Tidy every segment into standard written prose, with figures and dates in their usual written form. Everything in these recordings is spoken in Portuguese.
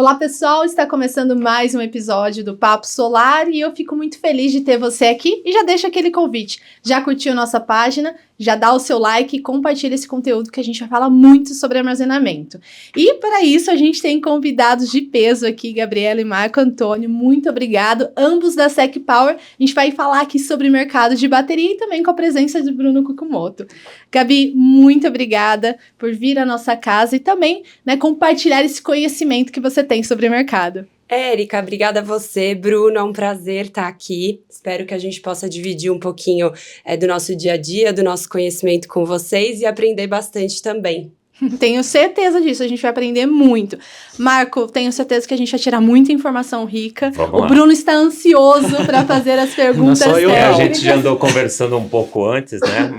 Olá pessoal, está começando mais um episódio do Papo Solar e eu fico muito feliz de ter você aqui e já deixa aquele convite. Já curtiu nossa página? Já dá o seu like e compartilha esse conteúdo que a gente vai falar muito sobre armazenamento. E para isso a gente tem convidados de peso aqui, Gabriela e Marco Antônio, muito obrigado, ambos da SEC Power. A gente vai falar aqui sobre mercado de bateria e também com a presença de Bruno Cucumoto. Gabi, muito obrigada por vir à nossa casa e também, compartilhar esse conhecimento que você tem sobre o mercado. Érica, obrigada a você. Bruno, é um prazer estar aqui. Espero que a gente possa dividir um pouquinho do nosso dia a dia, do nosso conhecimento com vocês e aprender bastante também. Tenho certeza disso, a gente vai aprender muito. Marco, tenho certeza que a gente vai tirar muita informação rica. Vamos lá. Bruno está ansioso para fazer as perguntas técnicas. A gente já andou conversando um pouco antes, né?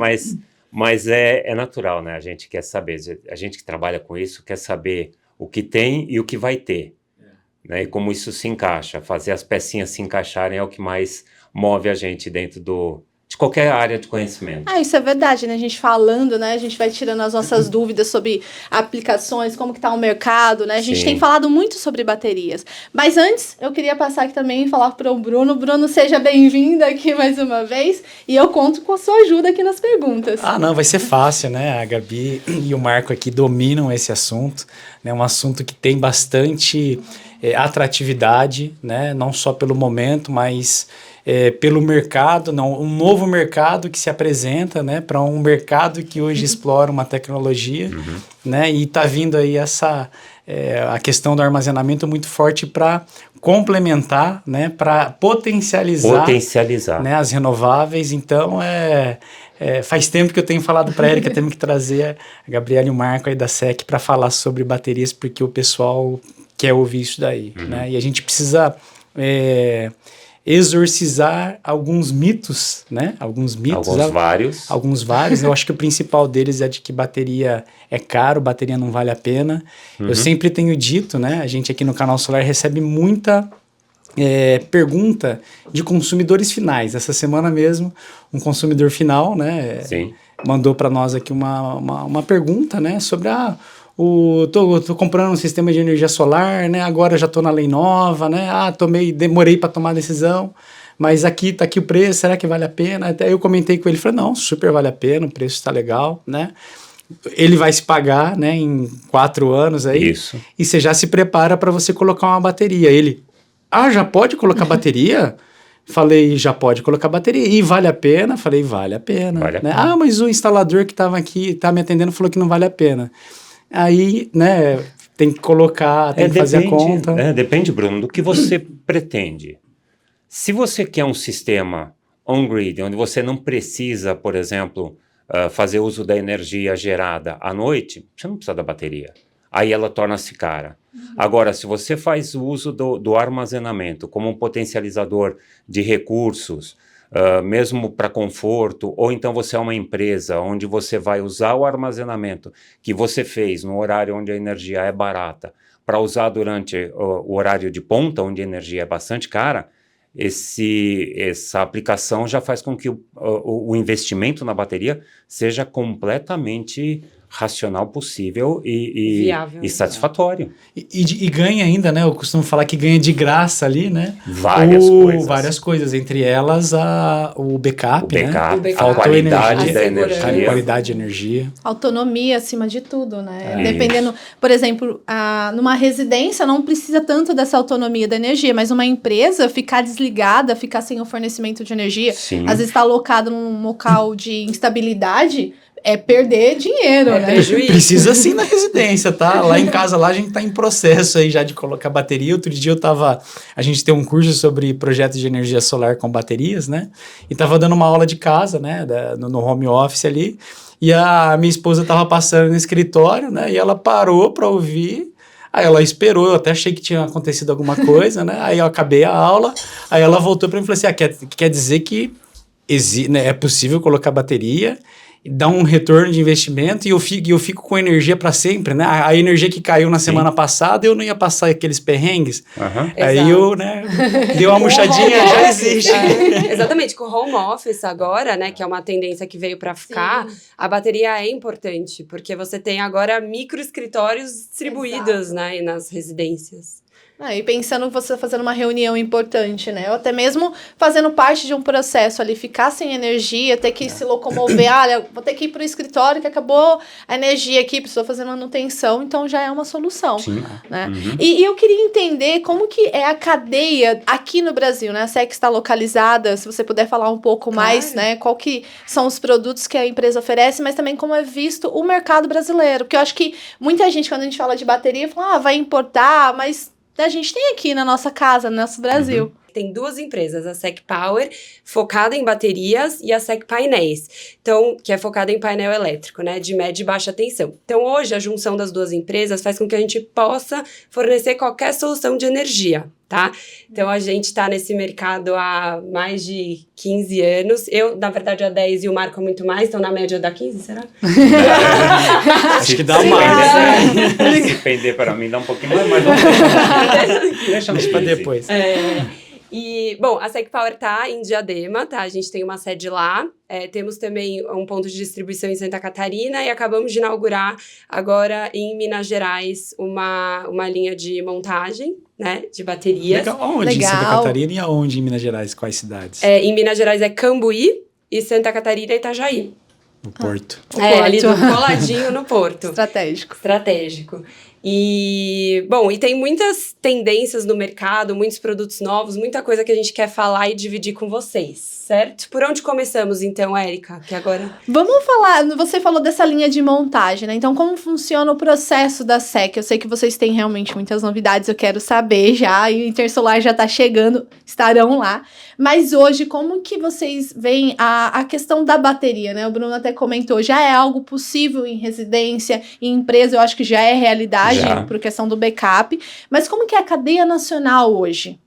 Mas é natural, né? A gente quer saber, a gente que trabalha com isso quer saber o que tem e o que vai ter. Né, e como isso se encaixa, fazer as pecinhas se encaixarem é o que mais move a gente dentro de qualquer área de conhecimento. Isso é verdade, né? A gente falando, né? A gente vai tirando as nossas dúvidas sobre aplicações, como que tá o mercado, né? A gente tem falado muito sobre baterias. Mas antes, eu queria passar aqui também e falar para o Bruno. Bruno, seja bem-vindo aqui mais uma vez. E eu conto com a sua ajuda aqui nas perguntas. Não, vai ser fácil, né? A Gabi e o Marco aqui dominam esse assunto. É um assunto que tem bastante atratividade, né? Não só pelo momento, mas pelo mercado, um novo mercado que se apresenta, né? Para um mercado que hoje explora uma tecnologia, né? E está vindo aí a questão do armazenamento muito forte para complementar, né? Para potencializar né? As renováveis. Então, faz tempo que eu tenho falado para a Érica, temos que trazer a Gabriela e o Marco aí da SEC para falar sobre baterias, porque o pessoal quer ouvir isso daí, né? E a gente precisa exorcizar alguns mitos, né? Alguns vários. Eu acho que o principal deles é de que bateria é caro, bateria não vale a pena. Eu sempre tenho dito, né? A gente aqui no Canal Solar recebe muita pergunta de consumidores finais. Essa semana mesmo, um consumidor final, né? Mandou para nós aqui uma pergunta, né? Sobre tô comprando um sistema de energia solar, né? Agora já tô na lei nova, né? Demorei para tomar a decisão, mas tá aqui o preço, será que vale a pena? Até eu comentei com ele, falei, não, super vale a pena, o preço está legal, né? Ele vai se pagar, né? Em 4 anos aí. Isso. E você já se prepara para você colocar uma bateria. Ele, já pode colocar bateria? Falei, já pode colocar bateria. E vale a pena? Falei, vale a pena. Né? Mas o instalador que estava aqui, tá me atendendo, falou que não vale a pena. Aí, né, tem que colocar, tem que fazer a conta. Depende, Bruno, do que você pretende. Se você quer um sistema on-grid, onde você não precisa, por exemplo, fazer uso da energia gerada à noite, você não precisa da bateria. Aí ela torna-se cara. Agora, se você faz o uso do armazenamento como um potencializador de recursos, mesmo para conforto, ou então você é uma empresa onde você vai usar o armazenamento que você fez no horário onde a energia é barata, para usar durante o horário de ponta, onde a energia é bastante cara, essa aplicação já faz com que o investimento na bateria seja completamente racional possível e viável, e satisfatório. E ganha ainda, né? Eu costumo falar que ganha de graça ali, né? Várias coisas, entre elas o backup, né? A qualidade da energia. A qualidade de energia. Autonomia acima de tudo, né? Dependendo, por exemplo, numa residência não precisa tanto dessa autonomia da energia, mas uma empresa ficar desligada, ficar sem o fornecimento de energia, às vezes está alocado num local de instabilidade, perder dinheiro, né? Precisa sim na residência, tá? Lá em casa, a gente tá em processo aí já de colocar bateria. Outro dia a gente tem um curso sobre projetos de energia solar com baterias, né? E tava dando uma aula de casa, né? No home office ali. E a minha esposa tava passando no escritório, né? E ela parou para ouvir. Aí ela esperou, eu até achei que tinha acontecido alguma coisa, né? Aí eu acabei a aula, aí ela voltou para mim e falou assim, quer dizer que é possível colocar bateria dá um retorno de investimento e eu fico com energia para sempre, né? A energia que caiu na semana passada, eu não ia passar aqueles perrengues. Aí eu, né, dei uma murchadinha, já existe. Exatamente, com o home office agora, né, que é uma tendência que veio para ficar, a bateria é importante, porque você tem agora micro escritórios distribuídos, né, nas residências. E pensando você fazendo uma reunião importante, né? Ou até mesmo fazendo parte de um processo ali, ficar sem energia, ter que se locomover. Olha, vou ter que ir para o escritório que acabou a energia aqui, precisou fazer manutenção, então já é uma solução. Sim. Né? E eu queria entender como que é a cadeia aqui no Brasil, né? A SEC está localizada, se você puder falar um pouco mais, né? Qual que são os produtos que a empresa oferece, mas também como é visto o mercado brasileiro. Porque eu acho que muita gente, quando a gente fala de bateria, fala, vai importar, mas a gente tem aqui na nossa casa, no nosso Brasil. Tem 2 empresas, a SEC Power, focada em baterias, e a SEC Painéis, então, que é focada em painel elétrico, né, de média e baixa tensão. Então, hoje, a junção das 2 empresas faz com que a gente possa fornecer qualquer solução de energia, tá? Então, a gente está nesse mercado há mais de 15 anos. Eu, na verdade, há 10 e o Marco muito mais, então, na média dá 15, será? Acho que dá mais. Se pender para mim, dá um pouquinho mais, mas deixa para depois. E, bom, a SEC Power tá em Diadema, tá? A gente tem uma sede lá. Temos também um ponto de distribuição em Santa Catarina e acabamos de inaugurar agora em Minas Gerais uma linha de montagem, né? De baterias. Legal. Onde em Santa Catarina e aonde em Minas Gerais? Quais cidades? Em Minas Gerais é Cambuí e Santa Catarina é Itajaí. No Porto. Ali coladinho no Porto. Estratégico. E, bom, e tem muitas tendências no mercado, muitos produtos novos, muita coisa que a gente quer falar e dividir com vocês, certo? Por onde começamos, então, Érica? Que agora... Vamos falar, você falou dessa linha de montagem, né? Então, como funciona o processo da SEC? Eu sei que vocês têm realmente muitas novidades, eu quero saber já, e o Intersolar já está chegando, estarão lá. Mas hoje, como que vocês veem a questão da bateria, né? O Bruno até comentou, já é algo possível em residência, em empresa, eu acho que já é realidade, por questão do backup. Mas como que é a cadeia nacional hoje?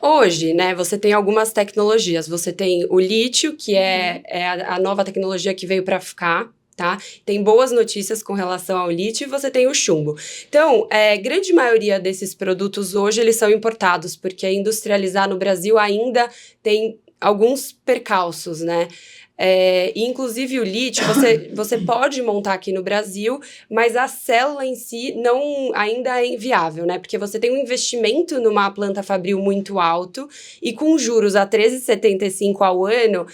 Hoje, né, você tem algumas tecnologias. Você tem o lítio, que é a nova tecnologia que veio para ficar, tá? Tem boas notícias com relação ao lítio, e você tem o chumbo. Então, grande maioria desses produtos hoje, eles são importados, porque industrializar no Brasil ainda tem alguns percalços, né? Inclusive o lítio, você pode montar aqui no Brasil, mas a célula em si ainda é inviável, né? Porque você tem um investimento numa planta fabril muito alto e com juros a 13,75 ao ano,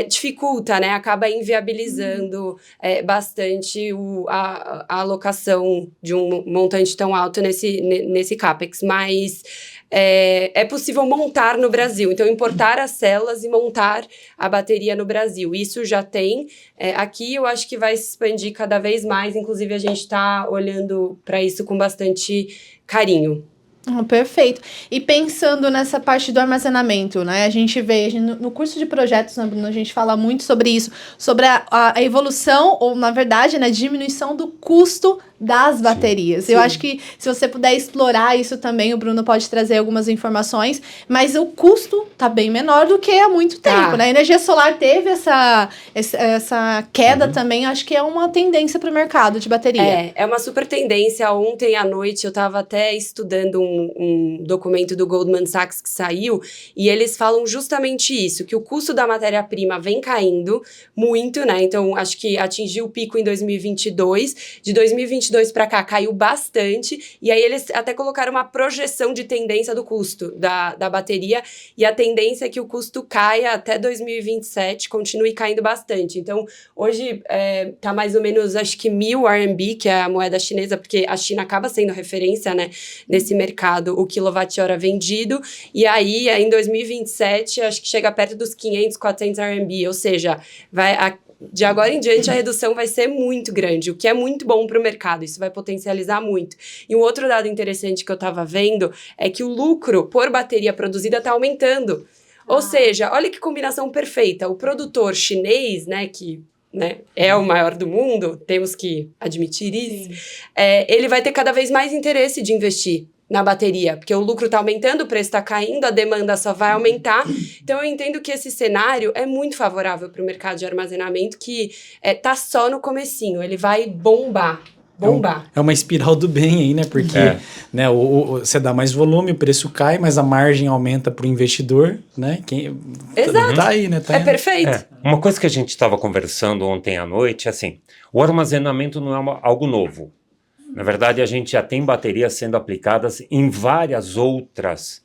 dificulta, né? Acaba inviabilizando bastante a alocação de um montante tão alto nesse CAPEX, mas... É possível montar no Brasil, então importar as células e montar a bateria no Brasil. Isso já tem. Aqui eu acho que vai se expandir cada vez mais, inclusive a gente está olhando para isso com bastante carinho. Perfeito. E pensando nessa parte do armazenamento, né? A gente vê, no curso de projetos, a gente fala muito sobre isso, sobre a evolução, ou na verdade, né, diminuição do custo das baterias. Sim. Eu acho que se você puder explorar isso também, o Bruno pode trazer algumas informações, mas o custo tá bem menor do que há muito tempo, né? A energia solar teve essa queda também, acho que é uma tendência para o mercado de bateria. É uma super tendência. Ontem à noite eu estava até estudando um documento do Goldman Sachs que saiu, e eles falam justamente isso, que o custo da matéria-prima vem caindo muito, né? Então, acho que atingiu o pico em 2022, de 2022 para cá caiu bastante, e aí eles até colocaram uma projeção de tendência do custo da bateria, e a tendência é que o custo caia até 2027, continue caindo bastante. Então, hoje tá mais ou menos, acho que 1.000 RMB, que é a moeda chinesa, porque a China acaba sendo referência, né, nesse mercado, o quilowatt-hora vendido, e aí em 2027, acho que chega perto dos 500, 400 RMB, ou seja, de agora em diante, a redução vai ser muito grande, o que é muito bom para o mercado, isso vai potencializar muito. E um outro dado interessante que eu estava vendo é que o lucro por bateria produzida está aumentando. Ou seja, olha que combinação perfeita. O produtor chinês, né, que é o maior do mundo, temos que admitir isso, ele vai ter cada vez mais interesse de investir na bateria, porque o lucro está aumentando, o preço está caindo, a demanda só vai aumentar. Então, eu entendo que esse cenário é muito favorável para o mercado de armazenamento, que está só no comecinho, ele vai bombar. É uma espiral do bem aí, né? Porque né, você dá mais volume, o preço cai, mas a margem aumenta para o investidor, né? Exato. Tá aí, né? Perfeito. Uma coisa que a gente estava conversando ontem à noite, assim, o armazenamento não é algo novo. Na verdade, a gente já tem baterias sendo aplicadas em várias outras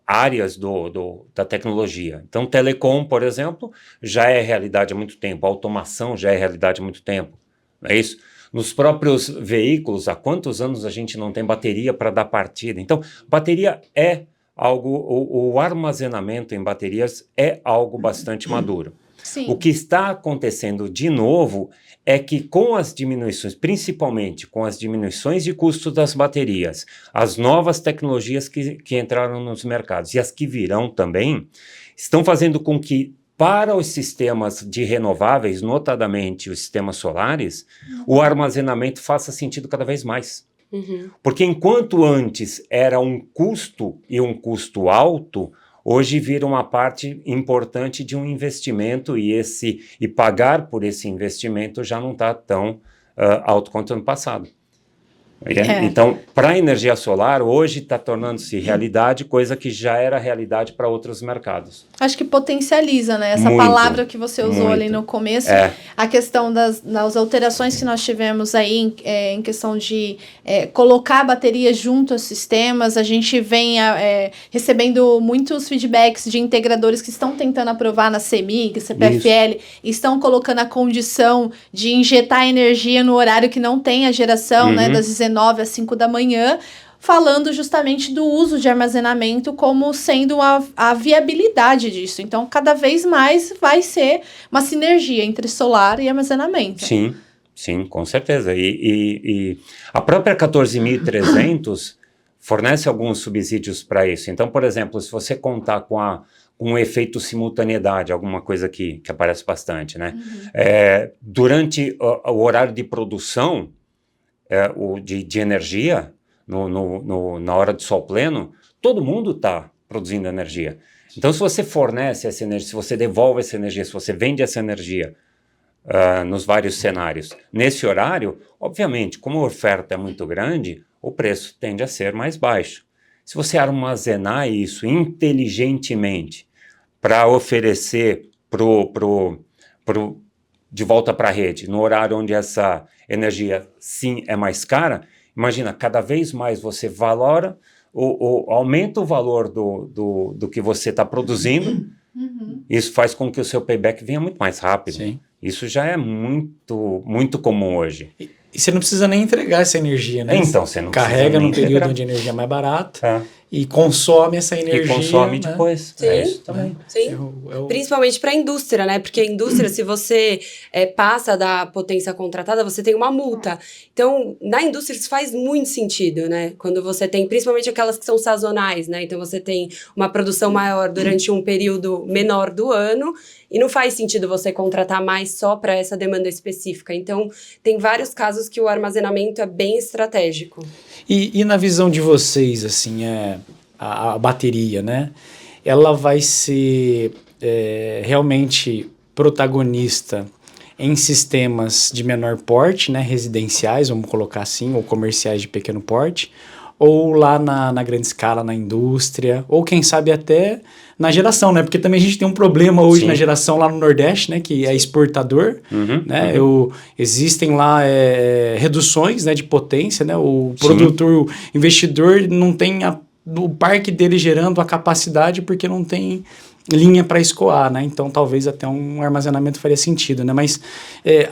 áreas da tecnologia. Então, telecom, por exemplo, já é realidade há muito tempo. A automação já é realidade há muito tempo. Não é isso? Nos próprios veículos, há quantos anos a gente não tem bateria para dar partida? Então, bateria é algo, o armazenamento em baterias é algo bastante maduro. Sim. O que está acontecendo de novo é que com as diminuições, principalmente com as diminuições de custo das baterias, as novas tecnologias que entraram nos mercados e as que virão também, estão fazendo com que para os sistemas de renováveis, notadamente os sistemas solares, o armazenamento faça sentido cada vez mais. Porque enquanto antes era um custo e um custo alto, hoje vira uma parte importante de um investimento e pagar por esse investimento já não está tão alto quanto ano passado. Então, para a energia solar, hoje está tornando-se realidade, coisa que já era realidade para outros mercados. Acho que potencializa, né? Essa palavra que você usou ali no começo, a questão das alterações que nós tivemos aí em questão de colocar baterias junto aos sistemas. A gente vem recebendo muitos feedbacks de integradores que estão tentando aprovar na CEMIG, CPFL, e estão colocando a condição de injetar energia no horário que não tem a geração, né, das 19 às 5 da manhã, falando justamente do uso de armazenamento como sendo a viabilidade disso. Então, cada vez mais vai ser uma sinergia entre solar e armazenamento. Sim, com certeza. E a própria 14.300 fornece alguns subsídios para isso. Então, por exemplo, se você contar com um efeito simultaneidade, alguma coisa que aparece bastante, né? Durante o horário de produção de energia, na hora de sol pleno, todo mundo está produzindo energia. Então, se você fornece essa energia, se você devolve essa energia, se você vende essa energia nos vários cenários, nesse horário, obviamente, como a oferta é muito grande, o preço tende a ser mais baixo. Se você armazenar isso inteligentemente para oferecer de volta para a rede, no horário onde essa energia, sim, é mais cara, imagina, cada vez mais você valora, aumenta o valor do que você está produzindo, isso faz com que o seu payback venha muito mais rápido. Sim. Isso já é muito, muito comum hoje. E você não precisa nem entregar essa energia, né? Então, você não carrega num período onde a energia é mais barata e consome essa energia. E consome depois. Sim, isso também. Sim. Principalmente para a indústria, né? Porque a indústria, se você passa da potência contratada, você tem uma multa. Então, na indústria isso faz muito sentido, né? Quando você tem, principalmente aquelas que são sazonais, né? Então, você tem uma produção maior durante um período menor do ano e não faz sentido você contratar mais só para essa demanda específica. Então, tem vários casos que o armazenamento é bem estratégico. E na visão de vocês, assim, a bateria, né? Ela vai ser realmente protagonista em sistemas de menor porte, né? Residenciais, vamos colocar assim, ou comerciais de pequeno porte, ou lá na grande escala, na indústria, ou quem sabe até na geração, né? Porque também a gente tem um problema hoje na geração lá no Nordeste, né? Que é exportador, né? Existem lá reduções, né, de potência, né? O produtor, o investidor não tem o parque dele gerando a capacidade porque não tem linha para escoar, né? Então talvez até um armazenamento faria sentido, né? Mas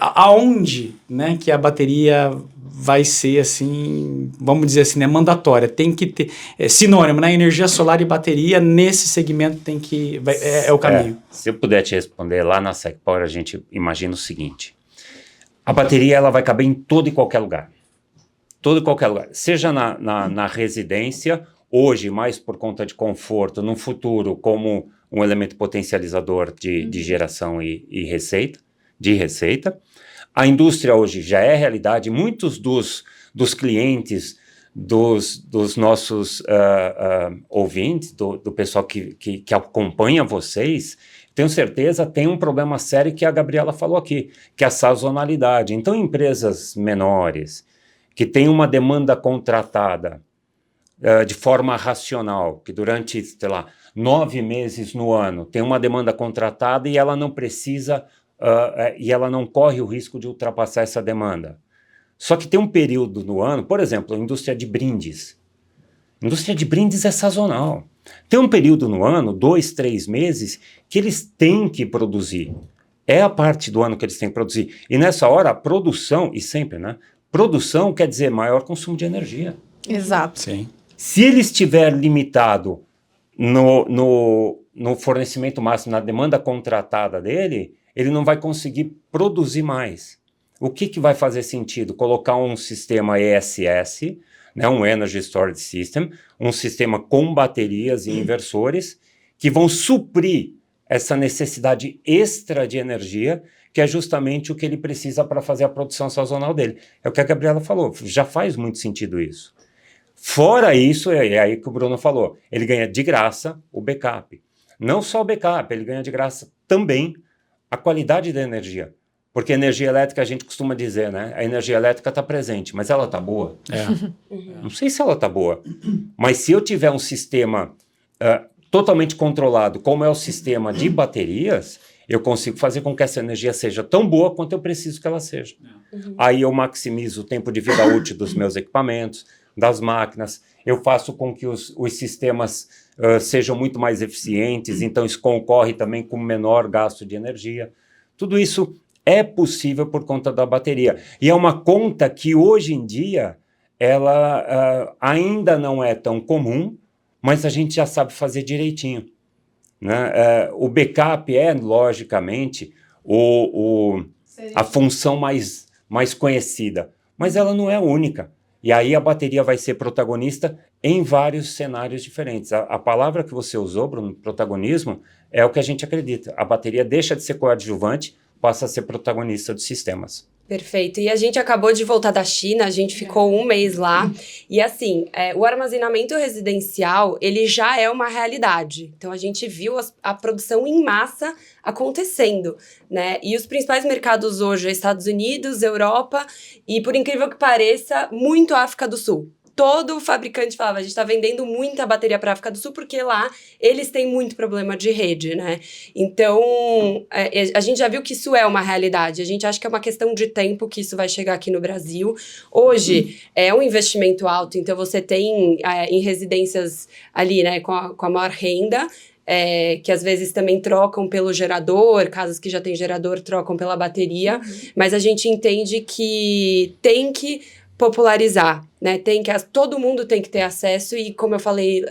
aonde, né, que a bateria vai ser, assim, vamos dizer assim, né, mandatória, tem que ter, sinônimo, né, energia solar e bateria, nesse segmento tem que, é o caminho. Se eu puder te responder, lá na SecPower a gente imagina o seguinte, a bateria ela vai caber em todo e qualquer lugar, seja na residência, hoje mais por conta de conforto, no futuro como um elemento potencializador de geração e receita, A indústria hoje já é realidade, muitos dos clientes dos nossos ouvintes, do pessoal que acompanha vocês, tenho certeza, tem um problema sério que a Gabriela falou aqui, que é a sazonalidade. Então, empresas menores, que têm uma demanda contratada de forma racional, que durante, sei lá, 9 meses no ano tem uma demanda contratada e ela não precisa, e ela não corre o risco de ultrapassar essa demanda. Só que tem um período no ano, por exemplo, a indústria de brindes. A indústria de brindes é sazonal. Tem um período no ano, 2, 3 meses, que eles têm que produzir. É a parte do ano que eles têm que produzir. E nessa hora, a produção, e sempre, né? Produção quer dizer maior consumo de energia. Exato. Sim. Se ele estiver limitado no fornecimento máximo, na demanda contratada dele, ele não vai conseguir produzir mais. O que vai fazer sentido? Colocar um sistema ESS, né, um Energy Storage System, um sistema com baterias e inversores, que vão suprir essa necessidade extra de energia, que é justamente o que ele precisa para fazer a produção sazonal dele. É o que a Gabriela falou, já faz muito sentido isso. Fora isso, é aí que o Bruno falou, ele ganha de graça o backup. Não só o backup, ele ganha de graça também a qualidade da energia. Porque a energia elétrica, a gente costuma dizer, né? A energia elétrica está presente, mas ela está boa? Não sei se ela está boa. Mas se eu tiver um sistema totalmente controlado, como é o sistema de baterias, eu consigo fazer com que essa energia seja tão boa quanto eu preciso que ela seja. Aí eu maximizo o tempo de vida útil dos meus equipamentos, das máquinas, eu faço com que os sistemas sejam muito mais eficientes, então isso concorre também com menor gasto de energia. Tudo isso é possível por conta da bateria. E é uma conta que hoje em dia ela ainda não é tão comum, mas a gente já sabe fazer direitinho. Né? O backup é, logicamente, a função mais conhecida, mas ela não é única. E aí a bateria vai ser protagonista em vários cenários diferentes. A palavra que você usou, Bruno, protagonismo, é o que a gente acredita. A bateria deixa de ser coadjuvante, passa a ser protagonista dos sistemas. Perfeito. E a gente acabou de voltar da China, a gente ficou 1 mês lá. E assim, o armazenamento residencial, ele já é uma realidade. Então, a gente viu a produção em massa acontecendo, né? E os principais mercados hoje é Estados Unidos, Europa e, por incrível que pareça, muito África do Sul. Todo fabricante falava, a gente está vendendo muita bateria para a África do Sul porque lá eles têm muito problema de rede, né? Então, a gente já viu que isso é uma realidade. A gente acha que é uma questão de tempo que isso vai chegar aqui no Brasil. Hoje, é um investimento alto, então você tem em residências ali, né, com a maior renda, que às vezes também trocam pelo gerador, casas que já tem gerador trocam pela bateria, mas a gente entende que tem que popularizar, né? Todo mundo tem que ter acesso e, como eu falei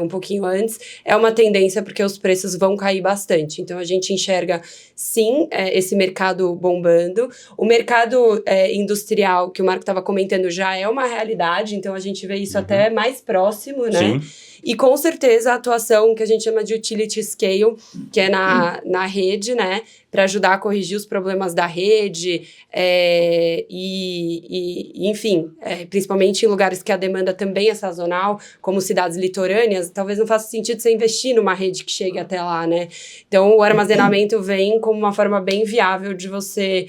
um pouquinho antes, é uma tendência porque os preços vão cair bastante. Então, a gente enxerga, sim, esse mercado bombando. O mercado industrial, que o Marco estava comentando, já é uma realidade, então a gente vê isso até mais próximo, né? Sim. E, com certeza, a atuação que a gente chama de utility scale, que é na rede, né? Para ajudar a corrigir os problemas da rede enfim, principalmente em lugares que a demanda também é sazonal, como cidades litorâneas, talvez não faça sentido você investir numa rede que chegue até lá, né? Então, o armazenamento vem como uma forma bem viável de você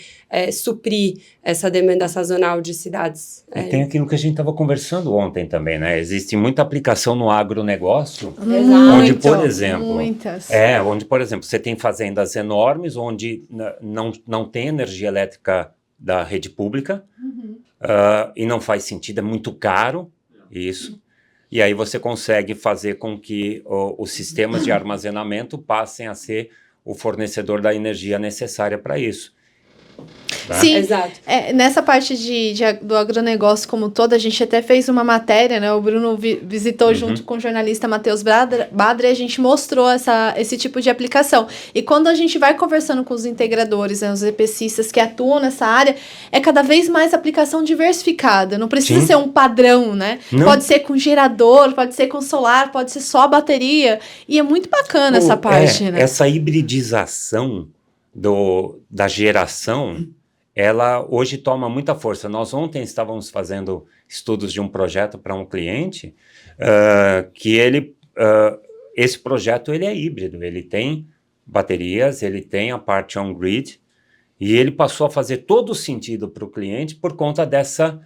suprir essa demanda sazonal de cidades. E tem aquilo que a gente estava conversando ontem também, né? Existe muita aplicação no agronegócio, onde, por exemplo... onde, por exemplo, você tem fazendas enormes, onde não tem energia elétrica da rede pública, e não faz sentido, é muito caro isso. E aí você consegue fazer com que os sistemas de armazenamento passem a ser o fornecedor da energia necessária para isso. Tá? Sim, exato. Nessa parte do agronegócio como todo, a gente até fez uma matéria, né? O Bruno visitou junto com o jornalista Matheus Badra e a gente mostrou esse tipo de aplicação. E quando a gente vai conversando com os integradores, né, os EPCistas que atuam nessa área, é cada vez mais aplicação diversificada. Não precisa ser um padrão, né? Não. Pode ser com gerador, pode ser com solar, pode ser só bateria. E é muito bacana essa parte, né? Essa hibridização da geração ela hoje toma muita força. Nós ontem estávamos fazendo estudos de um projeto para um cliente que esse projeto ele é híbrido, ele tem baterias, ele tem a parte on-grid, e ele passou a fazer todo o sentido para o cliente por conta dessa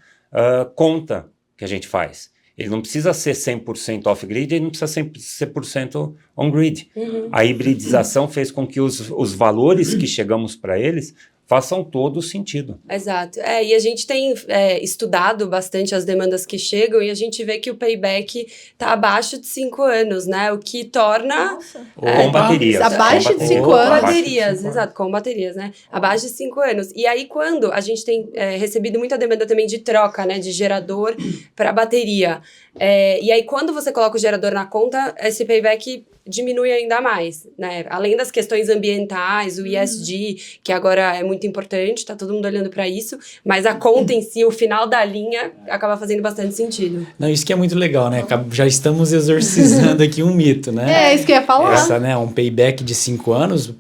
conta que a gente faz. Ele não precisa ser 100% off-grid, ele não precisa ser 100% on-grid. A hibridização fez com que os valores que chegamos para eles façam todo o sentido. Exato. E a gente tem estudado bastante as demandas que chegam e a gente vê que o payback está abaixo de 5 anos, né? O que torna... Com baterias. Abaixo de 5 anos. Com baterias, exato, com baterias, né? Abaixo de 5 anos. E aí, quando a gente tem recebido muita demanda também de troca, né? De gerador para bateria. E aí, quando você coloca o gerador na conta, esse payback diminui ainda mais, né? Além das questões ambientais, o ESG, que agora é muito importante, tá todo mundo olhando para isso, mas a conta em si, o final da linha, acaba fazendo bastante sentido. Não, isso que é muito legal, né? Já estamos exorcizando aqui um mito, né? Isso que eu ia falar. Essa, né? Um payback de 5 anos,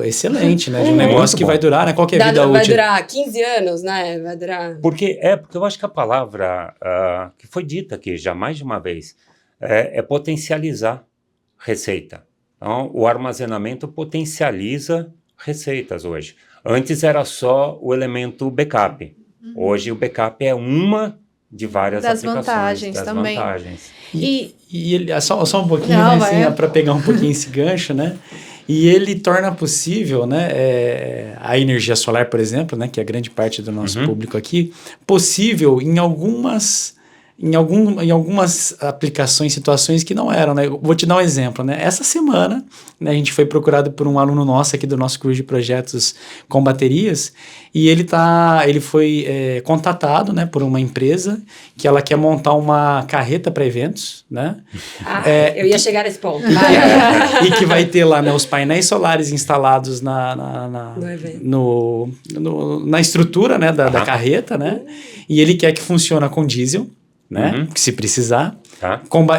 excelente, né? De um negócio que vai durar, né? Qual que é a vida útil? Vai durar 15 anos, né? Vai durar... Porque eu acho que a palavra que foi dita aqui já mais de uma vez é potencializar receita. Então, o armazenamento potencializa receitas hoje. Antes era só o elemento backup. Hoje o backup é uma de várias aplicações. Das vantagens. E ele, só um pouquinho, né, assim, para pegar um pouquinho esse gancho, né? E ele torna possível, né, a energia solar, por exemplo, né, que é grande parte do nosso público aqui, possível em algumas aplicações, situações que não eram, né? Vou te dar um exemplo, né? Essa semana, né, a gente foi procurado por um aluno nosso aqui do nosso curso de projetos com baterias e ele foi contatado, né, por uma empresa que ela quer montar uma carreta para eventos, né? Eu ia chegar nesse ponto. E que vai ter lá, né, os painéis solares instalados na estrutura, né, da carreta, né? E ele quer que funcione com diesel, né? Se precisar.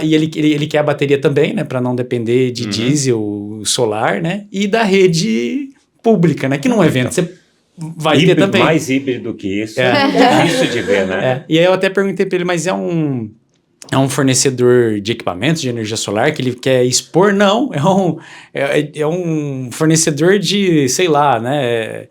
E ele quer a bateria também, né? Para não depender de diesel solar, né? E da rede pública, né? Que num evento você vai ter também. Mais híbrido que isso. É difícil de ver, né? E aí eu até perguntei para ele, mas é um fornecedor de equipamentos de energia solar que ele quer expor? Não, é um fornecedor de, sei lá, né?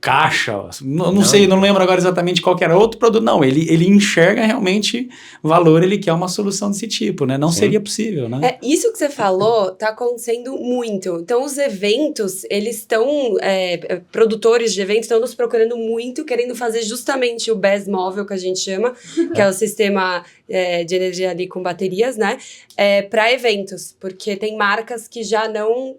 Caixa, não sei, não lembro agora exatamente qual que era outro produto, não, ele enxerga realmente valor, ele quer uma solução desse tipo, né, não seria possível, né. Isso que você falou tá acontecendo muito, então os eventos, eles estão, produtores de eventos estão nos procurando muito, querendo fazer justamente o BESS móvel, que a gente chama, que é o sistema de energia ali com baterias, né, para eventos, porque tem marcas que já não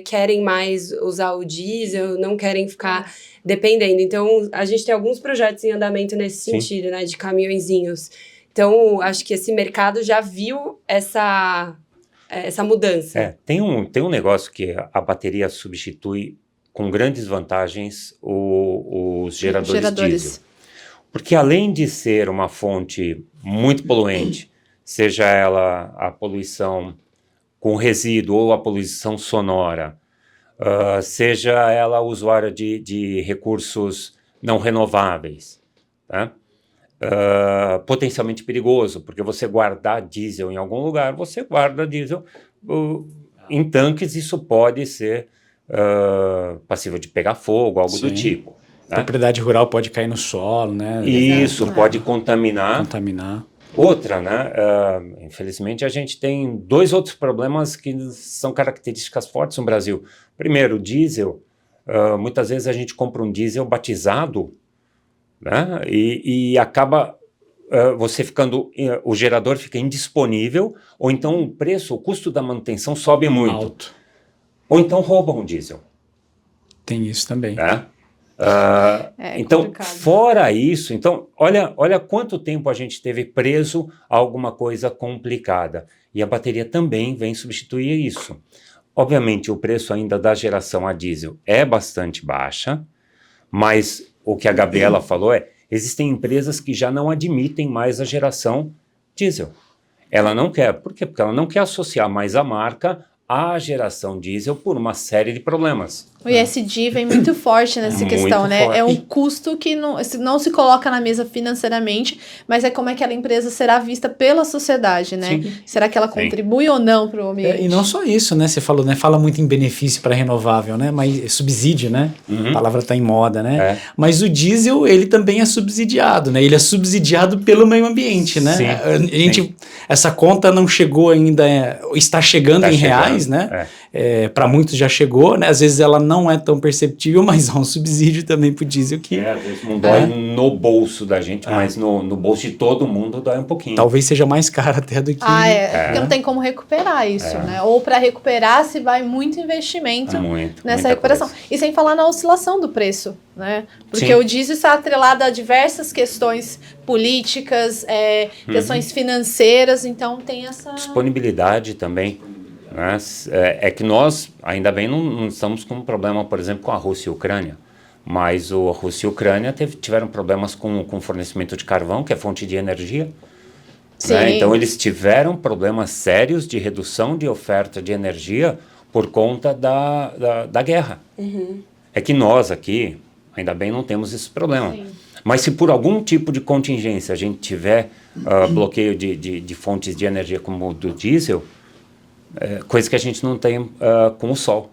querem mais usar o diesel, não querem ficar dependendo. Então, a gente tem alguns projetos em andamento nesse sentido, né, de caminhõezinhos. Então, acho que esse mercado já viu essa mudança. Tem um negócio que a bateria substitui com grandes vantagens os geradores diesel. Porque além de ser uma fonte muito poluente, seja ela a poluição com resíduo ou a poluição sonora, seja ela usuária de recursos não renováveis, tá? Potencialmente perigoso, porque você guardar diesel em algum lugar, você guarda diesel em tanques, isso pode ser passível de pegar fogo, algo do tipo. A propriedade rural pode cair no solo, né? Isso, pode contaminar. Outra, né? Infelizmente, a gente tem 2 outros problemas que são características fortes no Brasil. Primeiro, o diesel. Muitas vezes a gente compra um diesel batizado, né? E acaba você ficando... o gerador fica indisponível, ou então o custo da manutenção sobe muito. Alto. Ou então roubam o diesel. Tem isso também. Então, complicado. fora isso, então, olha quanto tempo a gente teve preso a alguma coisa complicada. E a bateria também vem substituir isso. Obviamente, o preço ainda da geração a diesel é bastante baixa, mas o que a Gabriela falou existem empresas que já não admitem mais a geração diesel. Ela não quer. Por quê? Porque ela não quer associar mais a marca à geração diesel por uma série de problemas. O ESG vem muito forte nessa questão, né? Forte. É um custo que não se coloca na mesa financeiramente, mas é como aquela empresa será vista pela sociedade, né? Sim. Será que ela contribui ou não para o ambiente? E não só isso, né? Você falou, né? Fala muito em benefício para renovável, né? Mas subsídio, né? A palavra está em moda, né? Mas o diesel, ele também é subsidiado, né? Ele é subsidiado pelo meio ambiente, né? Sim. Essa conta não chegou ainda, está chegando em reais, né? Para muitos já chegou, né? Às vezes ela não é tão perceptível, mas há um subsídio também pro diesel que... às vezes não dói no bolso da gente, mas no bolso de todo mundo dói um pouquinho. Talvez seja mais caro até do que... Porque não tem como recuperar isso, né? Ou para recuperar se vai muito investimento nessa recuperação. Coisa. E sem falar na oscilação do preço, né? Porque o diesel está atrelado a diversas questões políticas, questões financeiras, então tem essa... Disponibilidade também. É que nós, ainda bem, não estamos com um problema, por exemplo, com a Rússia e a Ucrânia, mas a Rússia e a Ucrânia tiveram problemas com o fornecimento de carvão, que é fonte de energia. Né? Então, eles tiveram problemas sérios de redução de oferta de energia por conta da guerra. É que nós aqui, ainda bem, não temos esse problema. Sim. Mas se por algum tipo de contingência a gente tiver bloqueio de fontes de energia como o do diesel, coisa que a gente não tem com o sol.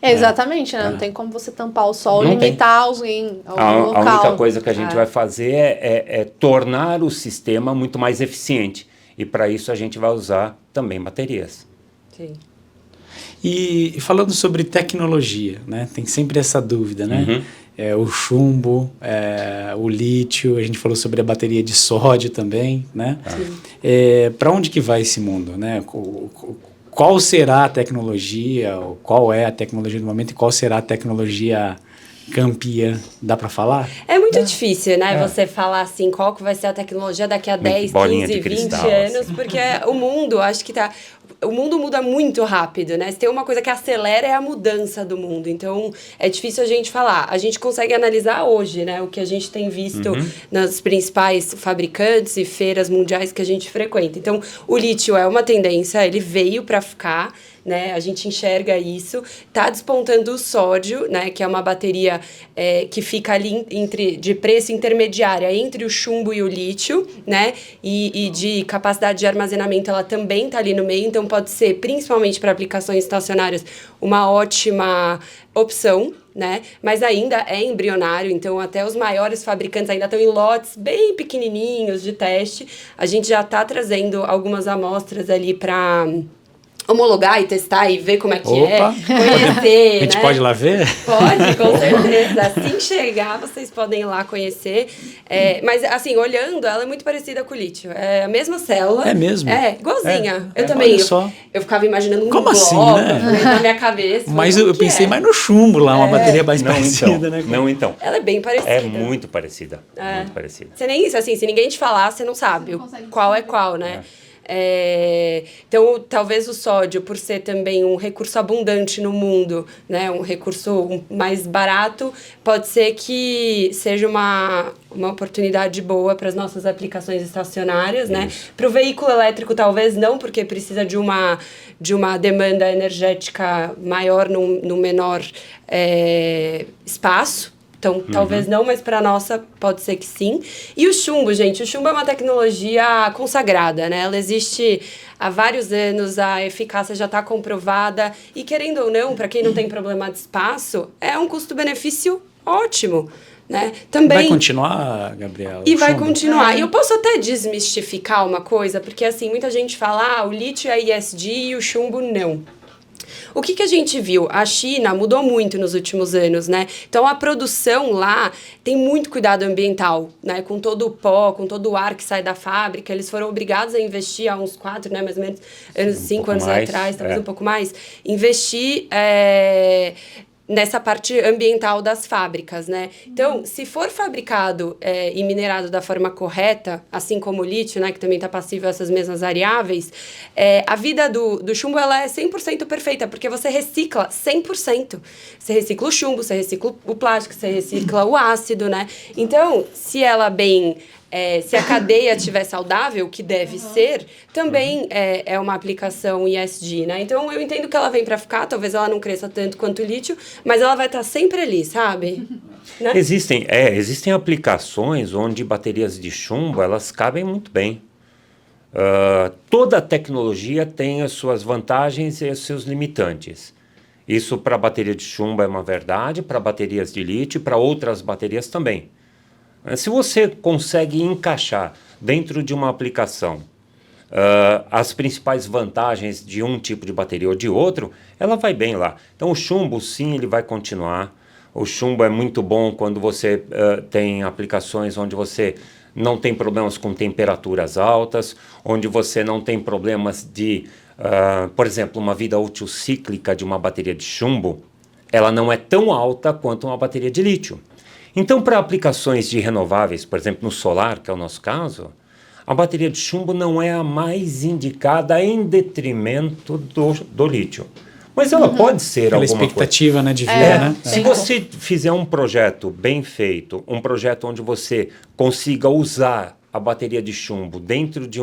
Exatamente, né? Não tem como você tampar o sol e limitar alguém ao local. A única coisa que a gente vai fazer é tornar o sistema muito mais eficiente. E para isso a gente vai usar também baterias. Sim. E falando sobre tecnologia, né? Tem sempre essa dúvida, né? O chumbo, o lítio, a gente falou sobre a bateria de sódio também, né? Para onde que vai esse mundo, né? Qual será a tecnologia, ou qual é a tecnologia do momento e qual será a tecnologia campeã? Dá para falar? É muito difícil, né? Você falar assim, qual que vai ser a tecnologia daqui a 10, 15, 20 anos, porque o mundo, acho que o mundo muda muito rápido, né? Se tem uma coisa que acelera é a mudança do mundo. Então, é difícil a gente falar. A gente consegue analisar hoje, né? O que a gente tem visto nas principais fabricantes e feiras mundiais que a gente frequenta. Então, o lítio é uma tendência, ele veio para ficar, né? A gente enxerga isso. Tá despontando o sódio, né? Que é uma bateria que fica ali de preço intermediária entre o chumbo e o lítio, né? E de capacidade de armazenamento, ela também tá ali no meio. Então, pode ser, principalmente para aplicações estacionárias, uma ótima opção, né? Mas ainda é embrionário, então até os maiores fabricantes ainda estão em lotes bem pequenininhos de teste. A gente já está trazendo algumas amostras ali para homologar e testar e ver como é que conhecer, a gente pode ir lá ver? Pode, com certeza. Assim chegar, vocês podem ir lá conhecer. Mas, assim, olhando, ela é muito parecida com o lítio. É a mesma célula. É mesmo? Igualzinha. Eu também. Eu ficava imaginando um bloco assim, né? na minha cabeça. Mas eu pensei mais no chumbo lá, uma bateria mais parecida, né? Não, então. Ela é bem parecida. É muito parecida. Muito parecida. Você nem isso, assim, se ninguém te falar, você não sabe qual é qual, né? Então, talvez o sódio, por ser também um recurso abundante no mundo, né, um recurso mais barato, pode ser que seja uma oportunidade boa para as nossas aplicações estacionárias, né? Para o veículo elétrico, talvez não, porque precisa de uma demanda energética maior num menor espaço. Então, talvez não, mas para a nossa pode ser que sim. E o chumbo, gente, o chumbo é uma tecnologia consagrada, né? Ela existe há vários anos, a eficácia já está comprovada. E querendo ou não, para quem não tem problema de espaço, é um custo-benefício ótimo. Né? Também, vai continuar, Gabriela? E vai continuar. E eu posso até desmistificar uma coisa, porque assim, muita gente fala, o lítio é ESG e o chumbo não. O que a gente viu? A China mudou muito nos últimos anos, né? Então, a produção lá tem muito cuidado ambiental, né? Com todo o pó, com todo o ar que sai da fábrica. Eles foram obrigados a investir há uns 4, né? Mais ou menos, 5 anos atrás, talvez um pouco mais. Investir nessa parte ambiental das fábricas, né? Então, se for fabricado e minerado da forma correta, assim como o lítio, né, que também está passível a essas mesmas variáveis, a vida do chumbo ela é 100% perfeita, porque você recicla 100%. Você recicla o chumbo, você recicla o plástico, você recicla o ácido, né? Então, se ela bem se a cadeia estiver saudável, que deve ser, também é uma aplicação ESG, né? Então, eu entendo que ela vem para ficar, talvez ela não cresça tanto quanto o lítio, mas ela vai estar sempre ali, sabe? Né? Existem aplicações onde baterias de chumbo, elas cabem muito bem. Toda tecnologia tem as suas vantagens e os seus limitantes. Isso para bateria de chumbo é uma verdade, para baterias de lítio e para outras baterias também. Se você consegue encaixar dentro de uma aplicação as principais vantagens de um tipo de bateria ou de outro, ela vai bem lá. Então o chumbo, sim, ele vai continuar. O chumbo é muito bom quando você tem aplicações onde você não tem problemas com temperaturas altas, onde você não tem problemas de, por exemplo, uma vida útil cíclica de uma bateria de chumbo, ela não é tão alta quanto uma bateria de lítio. Então, para aplicações de renováveis, por exemplo, no solar, que é o nosso caso, a bateria de chumbo não é a mais indicada em detrimento do lítio. Mas ela pode ser aquela alguma expectativa, coisa. Né, de vida, né? Se você fizer um projeto bem feito, um projeto onde você consiga usar a bateria de chumbo dentro de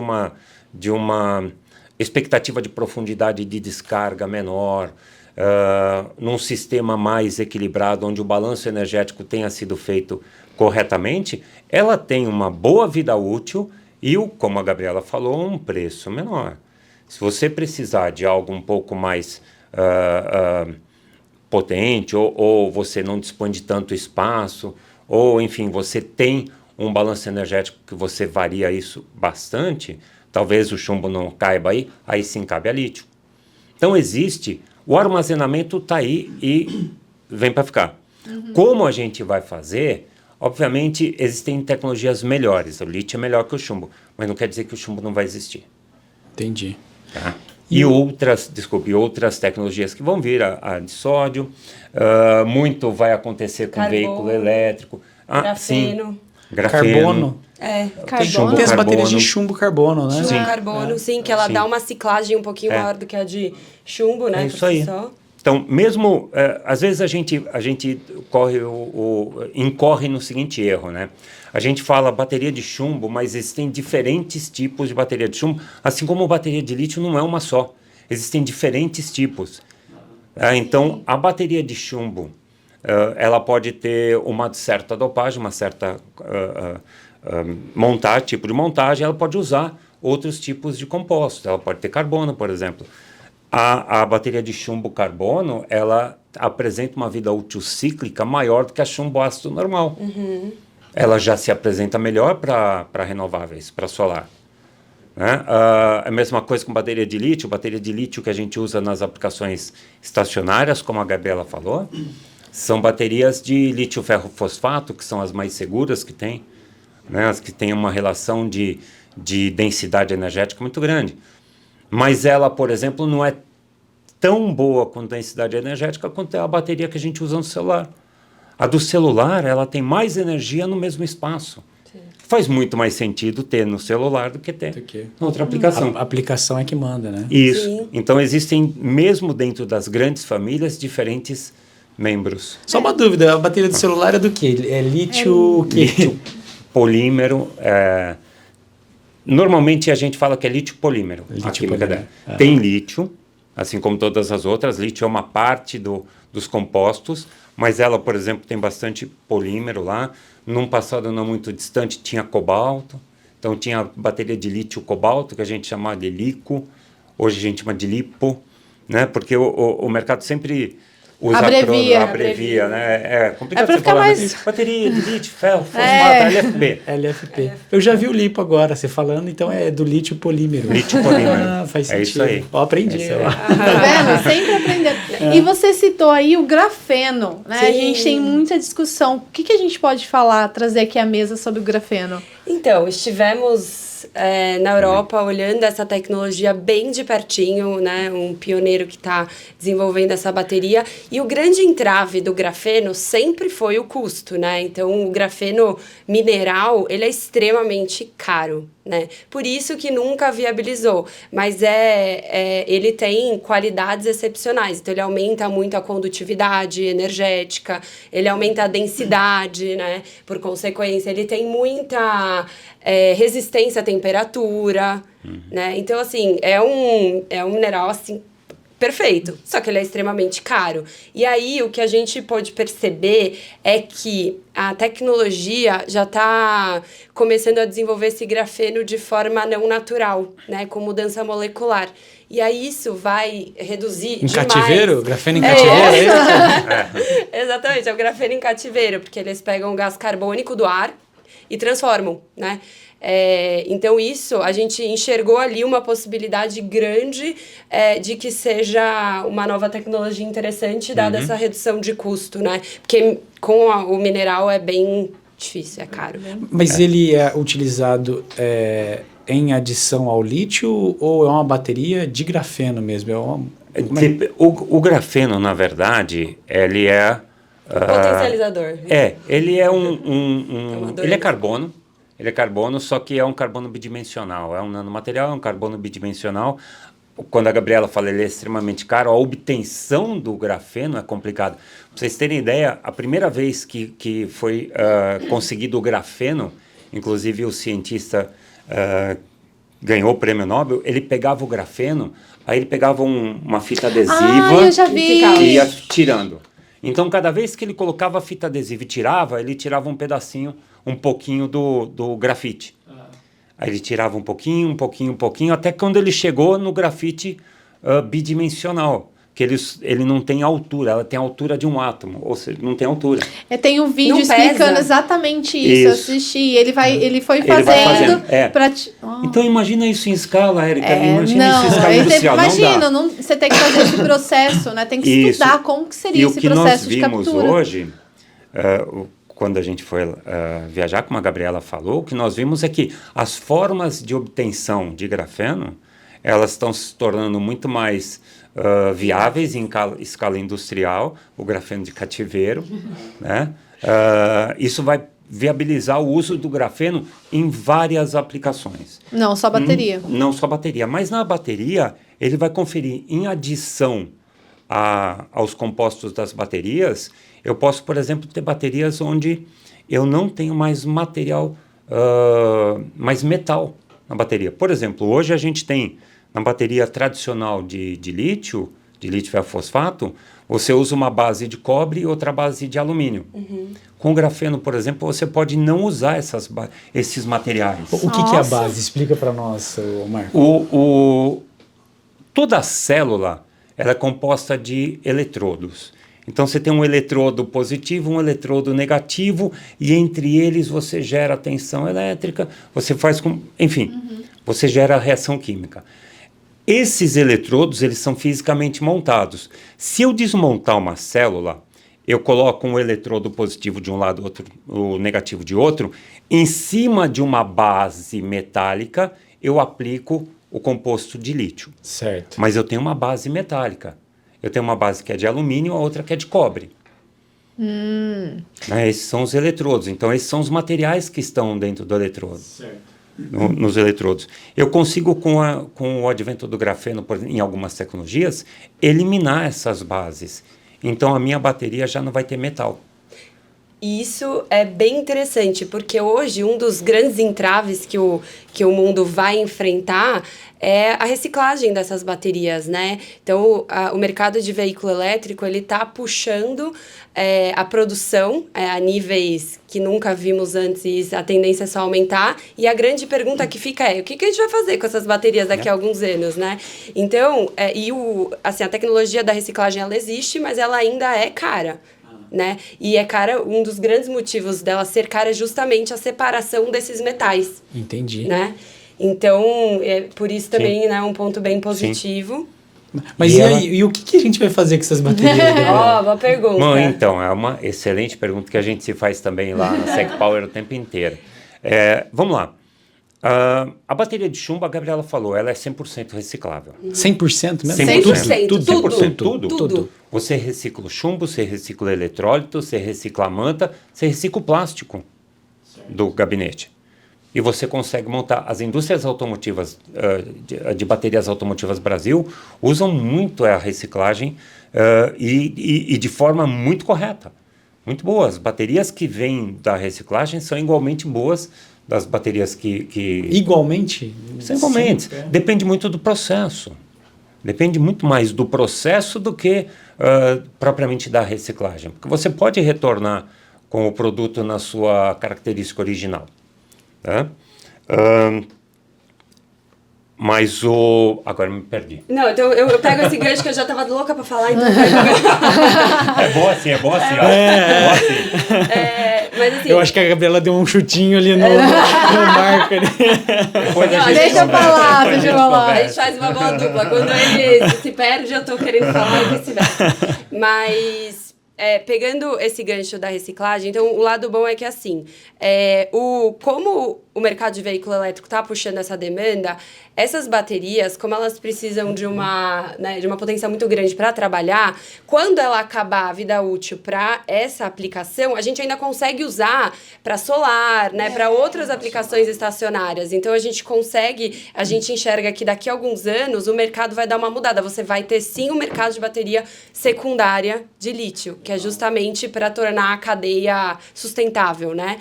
uma expectativa de profundidade de descarga menor, num sistema mais equilibrado, onde o balanço energético tenha sido feito corretamente, ela tem uma boa vida útil e, como a Gabriela falou, um preço menor. Se você precisar de algo um pouco mais potente, ou você não dispõe de tanto espaço, ou, enfim, você tem um balanço energético que você varia isso bastante, talvez o chumbo não caiba aí sim cabe a lítio. Então o armazenamento está aí e vem para ficar. Como a gente vai fazer? Obviamente, existem tecnologias melhores. O lítio é melhor que o chumbo, mas não quer dizer que o chumbo não vai existir. Entendi. Tá? E outras tecnologias que vão vir, a de sódio, muito vai acontecer com veículo elétrico. Grafeno. Carbono. Carbono. Tem as baterias de chumbo-carbono, né? Chumbo carbono, sim, que ela dá uma ciclagem um pouquinho maior do que a de chumbo, né? É isso aí. Então, mesmo, às vezes a gente incorre no seguinte erro, né? A gente fala bateria de chumbo, mas existem diferentes tipos de bateria de chumbo, assim como bateria de lítio não é uma só. Existem diferentes tipos. Então, a bateria de chumbo, ela pode ter uma certa dopagem, uma certa tipo de montagem, ela pode usar outros tipos de compostos. Ela pode ter carbono, por exemplo. A bateria de chumbo carbono, ela apresenta uma vida útil cíclica maior do que a chumbo ácido normal. Ela já se apresenta melhor para renováveis, para solar. Né? A mesma coisa com bateria de lítio que a gente usa nas aplicações estacionárias, como a Gabriela falou, são baterias de lítio-ferro-fosfato, que são as mais seguras que tem, né? As que têm uma relação de densidade energética muito grande. Mas ela, por exemplo, não é tão boa com densidade energética quanto é a bateria que a gente usa no celular. A do celular, ela tem mais energia no mesmo espaço. Sim. Faz muito mais sentido ter no celular do que ter na outra aplicação. A aplicação é que manda, né? Isso. Sim. Então, existem, mesmo dentro das grandes famílias, diferentes membros. Só uma dúvida, a bateria do celular é do quê? É lítio o quê? Lítio polímero. Normalmente a gente fala que é lítio polímero. Tem lítio, assim como todas as outras. Lítio é uma parte dos compostos, mas ela, por exemplo, tem bastante polímero lá. Num passado não muito distante tinha cobalto. Então tinha bateria de lítio-cobalto, que a gente chamava de lico. Hoje a gente chama de lipo, né? Porque o mercado sempre usa abrevia, né? É complicado você falar, mais... bateria de lítio, ferro, fosfato, LFP. Eu já vi o lipo agora, você falando, então é do lítio polímero. Lítio polímero. Faz sentido. Isso aí. Aprendi. Tá vendo? Sempre aprendendo. E você citou aí o grafeno, né? Sim. A gente tem muita discussão. O que a gente pode falar, trazer aqui à mesa sobre o grafeno? Então, estivemos na Europa olhando essa tecnologia bem de pertinho, né? Um pioneiro que está desenvolvendo essa bateria. E o grande entrave do grafeno sempre foi o custo, né? Então, o grafeno mineral, ele é extremamente caro. né? Por isso que nunca viabilizou, mas ele tem qualidades excepcionais, então ele aumenta muito a condutividade energética, ele aumenta a densidade, né? Por consequência, ele tem muita resistência à temperatura, né? Então, assim, é um mineral, assim, perfeito, só que ele é extremamente caro. E aí, o que a gente pode perceber é que a tecnologia já está começando a desenvolver esse grafeno de forma não natural, né, com mudança molecular. E aí, isso vai reduzir demais... Cativeiro? Grafeno em cativeiro? Exatamente, é o grafeno em cativeiro, porque eles pegam o gás carbônico do ar e transformam, né? Então, isso, a gente enxergou ali uma possibilidade grande de que seja uma nova tecnologia interessante, dada essa redução de custo, né? Porque com o mineral é bem difícil, é caro. Mas ele é utilizado em adição ao lítio ou é uma bateria de grafeno mesmo? O grafeno, na verdade, ele é... potencializador. Ele é ele é carbono. Ele é carbono, só que é um carbono bidimensional. É um nanomaterial, é um carbono bidimensional. Quando a Gabriela fala ele é extremamente caro, a obtenção do grafeno é complicado. Para vocês terem ideia, a primeira vez que foi conseguido o grafeno, inclusive o cientista ganhou o prêmio Nobel, ele pegava o grafeno, aí ele pegava uma fita adesiva eu já vi. E ia tirando. Então, cada vez que ele colocava a fita adesiva e ele tirava um pedacinho, um pouquinho do grafite. Aí ele tirava um pouquinho, até quando ele chegou no grafite bidimensional, que ele não tem altura, ela tem a altura de um átomo, ou seja, não tem altura. Tem um vídeo explicando exatamente isso, eu assisti, ele foi fazendo. Então imagina isso em escala, Érica, imagina isso em escala industrial. Imagina, você tem que fazer esse processo, né? Tem que estudar como que seria esse processo de captura. E o que nós vimos hoje, quando a gente foi viajar, como a Gabriela falou, o que nós vimos é que as formas de obtenção de grafeno, elas estão se tornando muito mais viáveis em escala industrial, o grafeno de cativeiro, né? Isso vai viabilizar o uso do grafeno em várias aplicações. Não só bateria. Não só bateria, mas na bateria ele vai conferir em adição aos compostos das baterias. Eu posso, por exemplo, ter baterias onde eu não tenho mais material, mais metal na bateria. Por exemplo, hoje a gente tem na bateria tradicional de lítio ferrofosfato, você usa uma base de cobre e outra base de alumínio. Com o grafeno, por exemplo, você pode não usar esses materiais. O que é a base? Explica para nós, Marco. Toda a célula ela é composta de eletrodos. Então, você tem um eletrodo positivo, um eletrodo negativo, e entre eles você gera tensão elétrica, você faz você gera reação química. Esses eletrodos, eles são fisicamente montados. Se eu desmontar uma célula, eu coloco um eletrodo positivo de um lado, outro, o negativo de outro, em cima de uma base metálica, eu aplico o composto de lítio. Certo. Mas eu tenho uma base metálica. Eu tenho uma base que é de alumínio, a outra que é de cobre. Esses são os eletrodos. Então, esses são os materiais que estão dentro do eletrodo. Certo. Nos eletrodos. Eu consigo, com o advento do grafeno, em algumas tecnologias, eliminar essas bases. Então, a minha bateria já não vai ter metal. Isso é bem interessante, porque hoje um dos grandes entraves que o mundo vai enfrentar é a reciclagem dessas baterias, né? Então, o mercado de veículo elétrico, ele está puxando a produção a níveis que nunca vimos antes, a tendência é só aumentar, e a grande pergunta que fica o que a gente vai fazer com essas baterias daqui a alguns anos, né? Então, a tecnologia da reciclagem, ela existe, mas ela ainda é cara. Né? E um dos grandes motivos dela ser cara é justamente a separação desses metais. Entendi. Né? Então, por isso também é um ponto bem positivo. Mas e o que a gente vai fazer com essas baterias? Boa pergunta. Bom, então, é uma excelente pergunta que a gente se faz também lá na Sec Power o tempo inteiro. Vamos lá. A bateria de chumbo, a Gabriela falou, ela é 100% reciclável. 100% mesmo? 100%. Tudo. Você recicla o chumbo, você recicla o eletrólito, você recicla a manta, você recicla o plástico do gabinete. e você consegue montar. As indústrias automotivas, de baterias automotivas Brasil, usam muito a reciclagem e de forma muito correta, muito boas. As baterias que vêm da reciclagem são igualmente boas das baterias que... Igualmente? Igualmente. Depende muito do processo. Depende muito mais do processo do que propriamente da reciclagem. Porque você pode retornar com o produto na sua característica original. Tá? Mas agora me perdi. Não, então eu pego esse gancho que eu já tava louca pra falar, então É bom assim, ó. Bom assim. Mas assim... Eu acho que a Gabriela deu um chutinho ali no marco ali. Deixa eu falar. A gente faz uma boa dupla. Quando ele se perde, eu tô querendo falar e vice-versa. Mas... pegando esse gancho da reciclagem, então o lado bom é que assim, como o mercado de veículo elétrico está puxando essa demanda, essas baterias, como elas precisam de uma potência muito grande para trabalhar, quando ela acabar a vida útil para essa aplicação, a gente ainda consegue usar para solar, né, para outras aplicações estacionárias. Então a gente enxerga que daqui a alguns anos o mercado vai dar uma mudada. Você vai ter sim um mercado de bateria secundária de lítio, que é justamente para tornar a cadeia sustentável, né?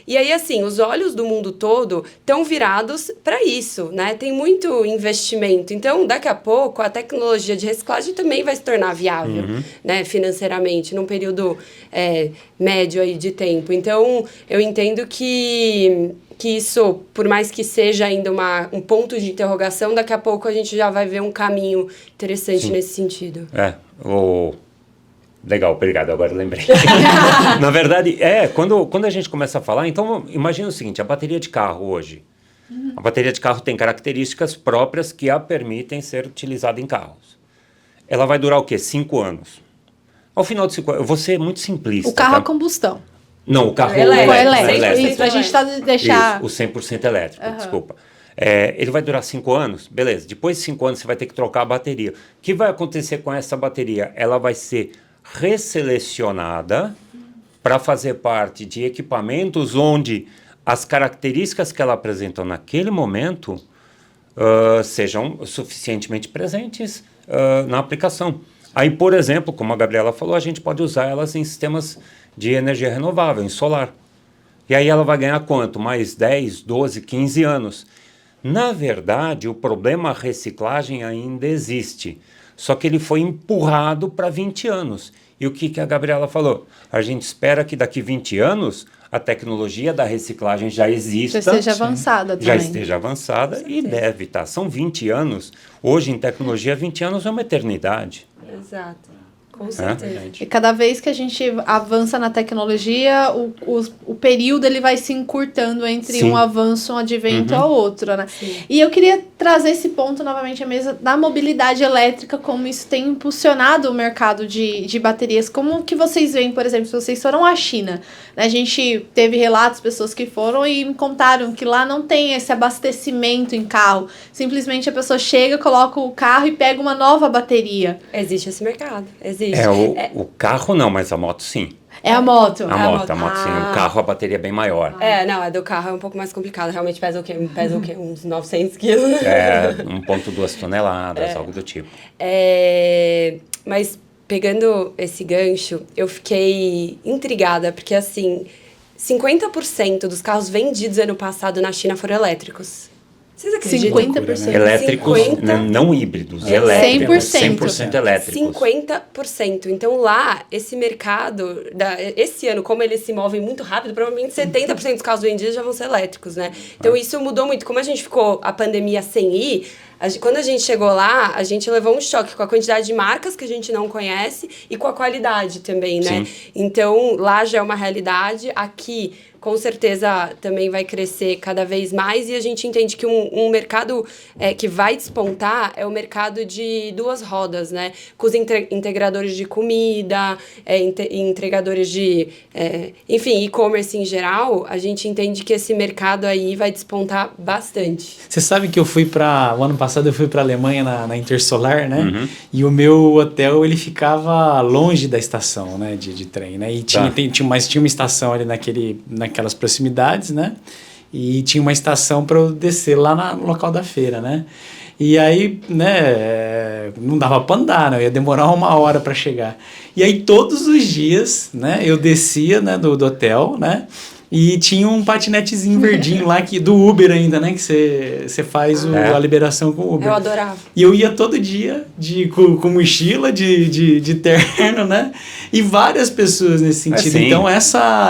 E aí, assim, os olhos do mundo todo estão virados para isso, né? Tem muito investimento. Então, daqui a pouco, a tecnologia de reciclagem também vai se tornar viável, né? Financeiramente, num período médio aí de tempo. Então, eu entendo que isso, por mais que seja ainda um ponto de interrogação, daqui a pouco a gente já vai ver um caminho interessante nesse sentido. Legal, obrigado, agora lembrei. Na verdade, quando a gente começa a falar, então imagina o seguinte, a bateria de carro hoje, a bateria de carro tem características próprias que a permitem ser utilizada em carros. Ela vai durar o quê? 5 anos. Ao final de 5 anos, eu vou ser muito simplista. O carro a combustão. Não, o carro elétrico. Isso, pra gente deixar... Isso, o 100% elétrico, desculpa. Ele vai durar 5 anos, beleza. Depois de 5 anos, você vai ter que trocar a bateria. O que vai acontecer com essa bateria? Ela vai ser resselecionada para fazer parte de equipamentos onde as características que ela apresenta naquele momento sejam suficientemente presentes na aplicação. Aí, por exemplo, como a Gabriela falou, a gente pode usar elas em sistemas de energia renovável, em solar. E aí ela vai ganhar quanto? Mais 10, 12, 15 anos. Na verdade, o problema reciclagem ainda existe. Só que ele foi empurrado para 20 anos. E o que a Gabriela falou? A gente espera que daqui 20 anos a tecnologia da reciclagem já exista. Já esteja avançada também. Já esteja avançada e deve estar. São 20 anos. Hoje, em tecnologia, 20 anos é uma eternidade. Exato. Com certeza. E cada vez que a gente avança na tecnologia, o período ele vai se encurtando entre um avanço, um advento ao outro, né? Sim. E eu queria trazer esse ponto novamente à mesa da mobilidade elétrica, como isso tem impulsionado o mercado de baterias. Como que vocês veem, por exemplo, se vocês foram à China, né? A gente teve relatos, pessoas que foram e me contaram que lá não tem esse abastecimento em carro. Simplesmente a pessoa chega, coloca o carro e pega uma nova bateria. Existe esse mercado, existe. O carro não, mas a moto sim. É a moto. A moto sim. O carro, a bateria é bem maior. A do carro é um pouco mais complicado. Realmente pesa o quê? Uns 900 quilos. 1,2 toneladas, algo do tipo. Mas pegando esse gancho, eu fiquei intrigada, porque assim, 50% dos carros vendidos ano passado na China foram elétricos. Vocês acreditam? 50%. Elétricos, não híbridos, elétricos. 100% elétricos. 50%. Então lá, esse mercado, esse ano, como ele se move muito rápido, provavelmente 70% dos carros vendidos já vão ser elétricos, né? Então isso mudou muito. Como a gente ficou a pandemia sem ir, quando a gente chegou lá, a gente levou um choque com a quantidade de marcas que a gente não conhece e com a qualidade também, né? Sim. Então lá já é uma realidade. Aqui, com certeza, também vai crescer cada vez mais e a gente entende que um mercado que vai despontar é o mercado de 2 rodas, né? Com os integradores de comida, entregadores de... enfim, e-commerce em geral, a gente entende que esse mercado aí vai despontar bastante. Você sabe que o ano passado eu fui para a Alemanha na Intersolar, né? E o meu hotel, ele ficava longe da estação, né? De trem, né? E tinha uma estação ali naquele aquelas proximidades, né? E tinha uma estação para eu descer lá no local da feira, né? E aí, né, não dava para andar, né? Eu ia demorar 1 hora para chegar. E aí, todos os dias, né, eu descia, né, do hotel, né? E tinha um patinetezinho verdinho lá, do Uber ainda, né? Que você faz a liberação com o Uber. Eu adorava. E eu ia todo dia com mochila, de terno, né? E várias pessoas nesse sentido. Então,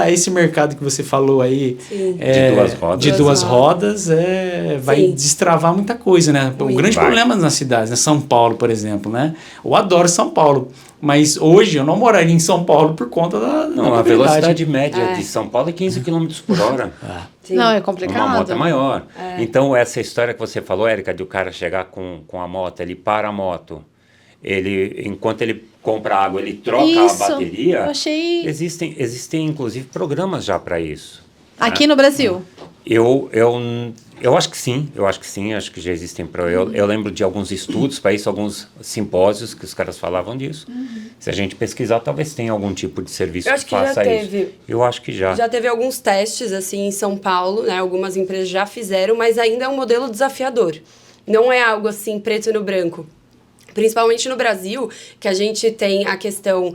esse mercado que você falou aí... de duas rodas, vai destravar muita coisa, né? O grande problema nas cidades, né? São Paulo, por exemplo, né? Eu adoro São Paulo. Mas hoje eu não moraria em São Paulo por conta da a velocidade média de São Paulo é 15 km por hora. Não, é complicado. Uma moto é maior. Então, essa história que você falou, Érica, de o cara chegar com a moto, ele para a moto, enquanto ele compra água, ele troca a bateria. Eu achei... Existem, inclusive, programas já para isso. Aqui no Brasil? Eu acho que sim, acho que já existem. Eu lembro de alguns estudos para isso, alguns simpósios que os caras falavam disso. Se a gente pesquisar, talvez tenha algum tipo de serviço que faça isso. Eu acho que já. Já teve alguns testes, assim, em São Paulo, né? Algumas empresas já fizeram, mas ainda é um modelo desafiador. Não é algo assim, preto no branco. Principalmente no Brasil, que a gente tem a questão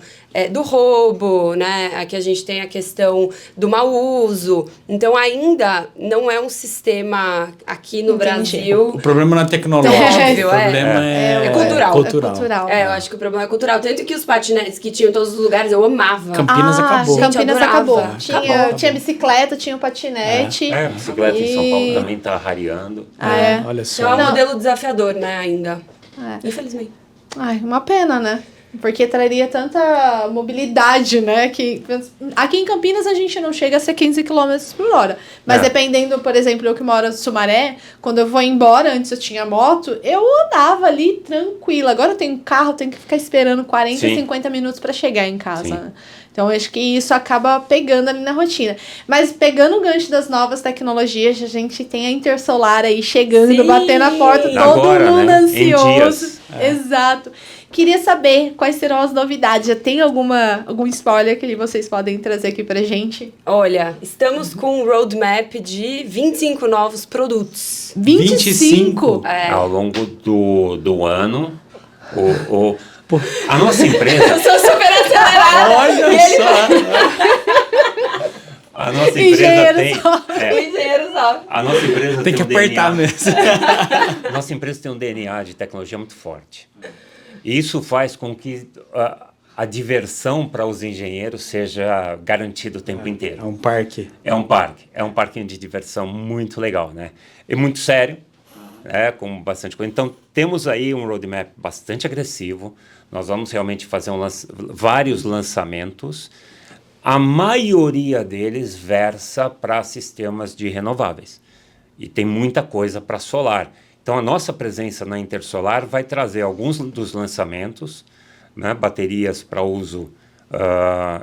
do roubo, né? Aqui a gente tem a questão do mau uso. Então, ainda não é um sistema aqui no Brasil... O problema não é tecnológico, o problema é cultural. cultural. Eu acho que o problema é cultural. Tanto que os patinetes que tinham em todos os lugares, eu amava. Campinas acabou. Campinas acabou. Tinha bicicleta, tinha o patinete. A bicicleta em São Paulo também está rareando. Olha só. Então, é um modelo desafiador, né, ainda. Infelizmente. Uma pena, né? Porque traria tanta mobilidade, né? Que aqui em Campinas a gente não chega a ser 15 km por hora. Mas dependendo, por exemplo, eu que moro no Sumaré, quando eu vou embora, antes eu tinha moto, eu andava ali tranquila. Agora eu tenho carro, tenho que ficar esperando 40, 50 minutos para chegar em casa, né? Então, eu acho que isso acaba pegando ali na rotina. Mas, pegando o gancho das novas tecnologias, a gente tem a Intersolar aí chegando, batendo a porta, todo mundo ansioso. Exato. Queria saber quais serão as novidades. Já tem algum spoiler que vocês podem trazer aqui pra gente? Olha, estamos com um roadmap de 25 novos produtos. 25? Ao longo do ano, a nossa empresa... Eu sou super acelerada. Olha só! A nossa empresa tem... Engenheiro só. A nossa empresa tem que apertar mesmo. A nossa empresa tem um DNA de tecnologia muito forte. E isso faz com que a diversão para os engenheiros seja garantida o tempo inteiro. É um parque. É um parquinho de diversão muito legal, né? É muito sério, com bastante coisa. Então, temos aí um roadmap bastante agressivo. Nós vamos realmente fazer vários lançamentos. A maioria deles versa para sistemas de renováveis. E tem muita coisa para solar. Então, a nossa presença na Intersolar vai trazer alguns dos lançamentos, né, baterias para uso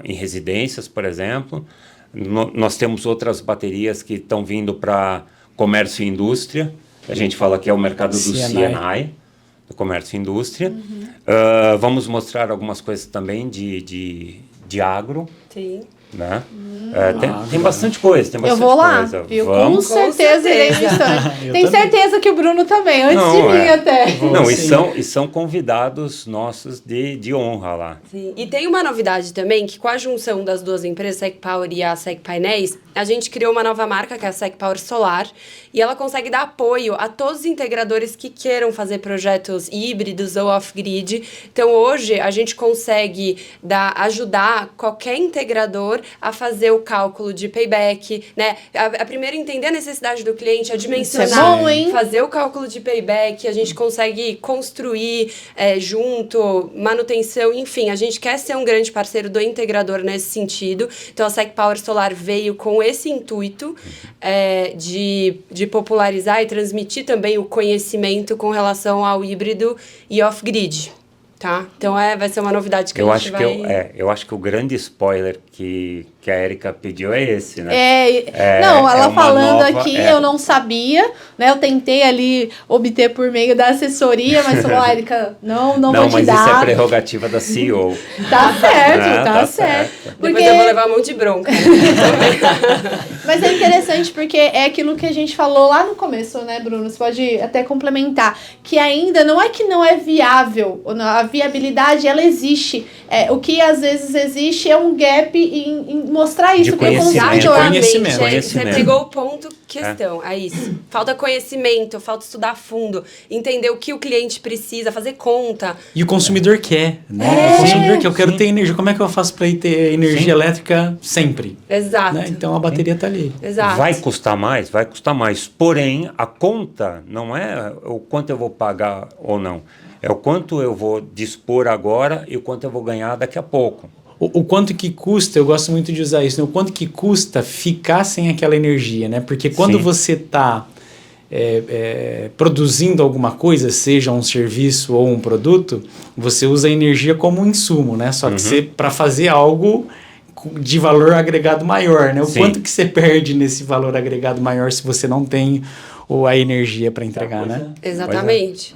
em residências, por exemplo. Nós temos outras baterias que estão vindo para comércio e indústria. A gente fala que é o mercado do C&I, do comércio e indústria. Vamos mostrar algumas coisas também de agro. Sim. Né? Tem bastante coisa, eu vou lá, viu? Com certeza irei no stand. Tenho certeza que o Bruno também, antes de mim até. E são convidados nossos de honra lá. Sim. E tem uma novidade também, que com a junção das duas empresas, a SecPower e a SecPainéis, a gente criou uma nova marca, que é a SecPower Solar, e ela consegue dar apoio a todos os integradores que queiram fazer projetos híbridos ou off-grid. Então, hoje, a gente consegue ajudar qualquer integrador a fazer o cálculo de payback, né? A primeiro entender a necessidade do cliente, a dimensionar, fazer o cálculo de payback, a gente consegue construir junto, manutenção, enfim, a gente quer ser um grande parceiro do integrador nesse sentido. Então, a SecPower Solar veio com esse intuito de popularizar e transmitir também o conhecimento com relação ao híbrido e off-grid. Tá? Então vai ser uma novidade que eu a gente vai... Eu acho que o grande spoiler que a Érica pediu é esse, né? Não, ela falando aqui, eu não sabia, né? Eu tentei ali obter por meio da assessoria, mas falou, Érica, não vou te dar. Não, mas isso é prerrogativa da CEO. Tá certo, tá certo. Porque... Depois eu vou levar um monte de bronca. Mas é interessante porque é aquilo que a gente falou lá no começo, né, Bruno? Você pode até complementar, que ainda não é que não é viável, a viabilidade, ela existe. O que às vezes existe é um gap em mostrar isso para o consumidor. Você pegou o ponto questão, é isso. Falta conhecimento, falta estudar a fundo, entender o que o cliente precisa, fazer conta. E o consumidor quer, né? O consumidor quer, eu quero ter energia. Como é que eu faço para ter energia elétrica sempre? Exato. Né? Então a bateria está ali. Exato. Vai custar mais. Porém, a conta não é o quanto eu vou pagar ou não. É o quanto eu vou dispor agora e o quanto eu vou ganhar daqui a pouco. O quanto que custa, eu gosto muito de usar isso, né? O quanto que custa ficar sem aquela energia, né? Porque quando você está produzindo alguma coisa, seja um serviço ou um produto, você usa a energia como um insumo, né? Só que para fazer algo de valor agregado maior, né? O quanto que você perde nesse valor agregado maior se você não tem a energia para entregar, né? Exatamente.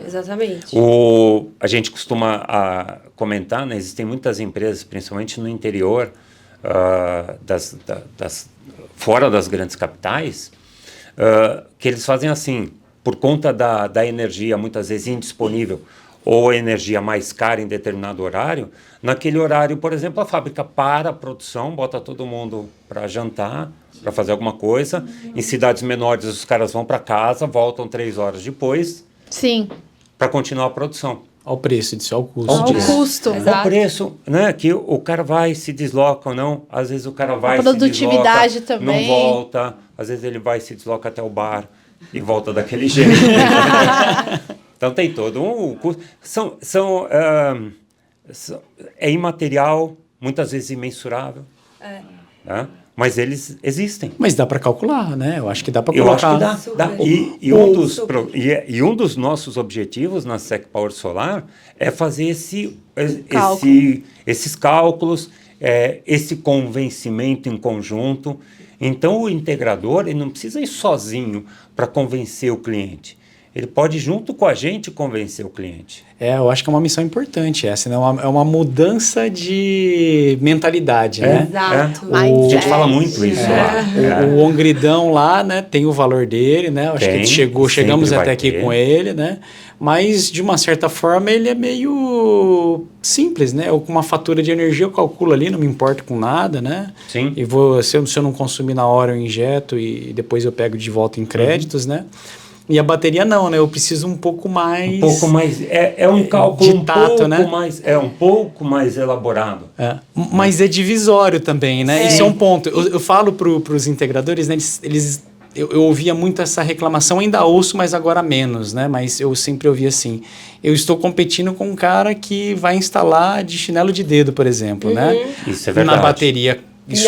A gente costuma comentar, né? Existem muitas empresas, principalmente no interior, fora das grandes capitais, que eles fazem assim, por conta da energia muitas vezes indisponível, ou a energia mais cara em determinado horário, naquele horário, por exemplo, a fábrica para a produção, bota todo mundo para jantar, para fazer alguma coisa. Em cidades menores, os caras vão para casa, voltam 3 horas depois. Sim. Para continuar a produção. Ao preço disso, ao custo. Ao custo. Ao preço, né? Que o cara vai, se desloca ou não. Às vezes o cara vai, a produtividade se desloca, também. não volta. Às vezes ele vai, se desloca até o bar e volta daquele jeito. Então tem todo um custo. É imaterial, muitas vezes imensurável. Né? Mas eles existem. Mas dá para calcular, né? Eu acho que dá para colocar. Eu acho que dá. E um dos nossos objetivos na SEC Power Solar é fazer esses cálculos, esse convencimento em conjunto. Então, o integrador ele não precisa ir sozinho para convencer o cliente. Ele pode, junto com a gente, convencer o cliente. Eu acho que é uma missão importante essa, né? É uma mudança de mentalidade, né? Exato. A gente fala muito isso lá. O Hongridão lá, né, tem o valor dele, né? Acho que chegamos até aqui com ele, né? Mas, de uma certa forma, ele é meio simples, né? Com uma fatura de energia eu calculo ali, não me importo com nada, né? Sim. E se eu não consumir na hora, eu injeto e depois eu pego de volta em créditos, né? E a bateria não, né? Eu preciso um pouco mais... É um cálculo de tato, um pouco mais elaborado. Mas é divisório também, né? Isso é um ponto. Eu falo para os integradores, né? Eu ouvia muito essa reclamação, ainda ouço, mas agora menos, né? Mas eu sempre ouvi assim, eu estou competindo com um cara que vai instalar de chinelo de dedo, por exemplo, né? Isso é verdade. Na bateria...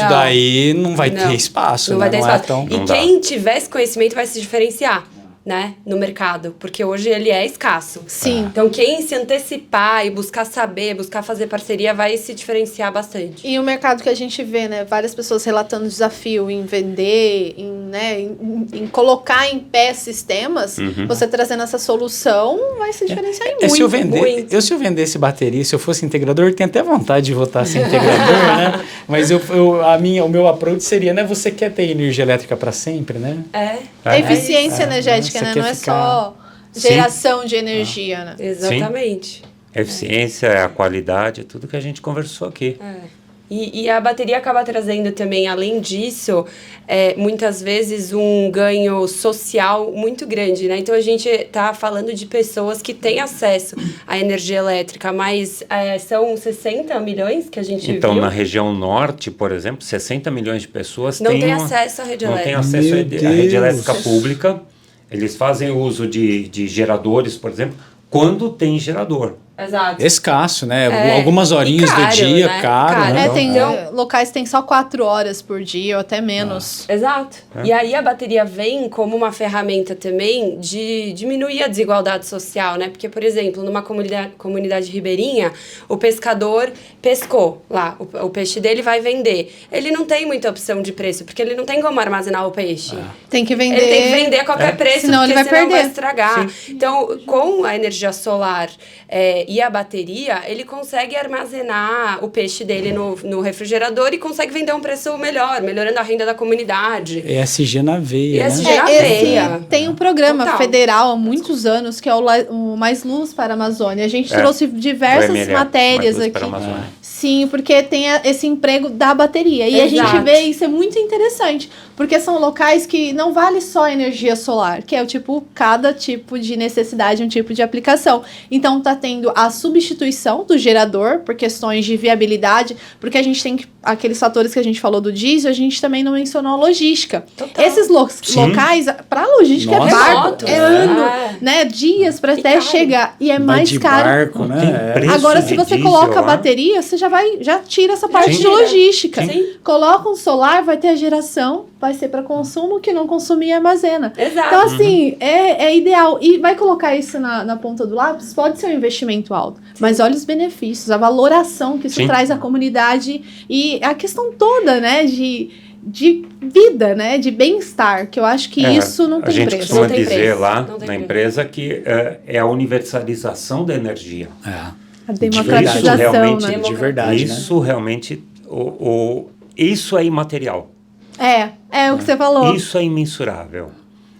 daí não vai ter espaço, não né? Vai ter espaço. E quem tiver esse conhecimento vai se diferenciar, né, no mercado, porque hoje ele é escasso. Sim. Então, quem se antecipar e buscar saber, buscar fazer parceria, vai se diferenciar bastante. E o mercado que a gente vê, né, várias pessoas relatando desafio em vender, em colocar em pé sistemas, você trazendo essa solução, vai se diferenciar em muito. Se eu vendesse bateria, se eu fosse integrador, eu tenho até vontade de voltar a ser integrador, né? Mas o meu approach seria, né, você quer ter energia elétrica para sempre, né? A eficiência energética, né? Não é só geração de energia, né? Exatamente. A eficiência, a qualidade, tudo que a gente conversou aqui. E a bateria acaba trazendo também, além disso, muitas vezes um ganho social muito grande, né? Então, a gente está falando de pessoas que têm acesso à energia elétrica, mas são 60 milhões que a gente viu. Então, na região norte, por exemplo, 60 milhões de pessoas não têm acesso à rede elétrica. Não têm acesso à rede elétrica pública. Eles fazem uso de geradores, por exemplo, quando tem gerador. escasso, né? Algumas horinhas do dia, né? caro. Né? Tem locais que tem só 4 horas por dia ou até menos. Exato. E aí a bateria vem como uma ferramenta também de diminuir a desigualdade social, né? Porque, por exemplo, numa comunidade ribeirinha, o pescador pescou lá, o peixe dele vai vender. Ele não tem muita opção de preço, porque ele não tem como armazenar o peixe. Tem que vender. Ele tem que vender a qualquer preço, senão porque ele vai senão perder. vai estragar. Sim. Então, com a energia solar e a bateria, ele consegue armazenar o peixe dele no refrigerador e consegue vender a um preço melhor, melhorando a renda da comunidade. ESG na veia, ESG na veia. Tem um programa federal há muitos anos, que é o Mais Luz para a Amazônia. A gente trouxe diversas matérias aqui. Sim, porque tem esse emprego da bateria. E a gente vê isso, é muito interessante. Porque são locais que não vale só energia solar, que é cada tipo de necessidade, um tipo de aplicação. Então, tá tendo a substituição do gerador por questões de viabilidade, porque a gente tem aqueles fatores que a gente falou do diesel, a gente também não mencionou a logística. Total. Esses locais, para a logística, é barco, é ano, né? Dias para até chegar. E é mais caro. Barco, né? Agora, se você coloca a bateria, você já tira essa parte de logística. Sim. Coloca um solar, vai ter a geração, vai ser para consumo, que não consumir e armazena. Exato. Então, assim, é ideal. E vai colocar isso na ponta do lápis, pode ser um investimento alto, mas olha os benefícios, a valoração que isso traz à comunidade e a questão toda, né, de vida, né, de bem-estar, que eu acho que isso não tem preço. A gente costuma dizer lá na empresa que é a universalização da energia. A democratização, né? De verdade, isso realmente, isso é imaterial. É o que você falou. Isso é imensurável.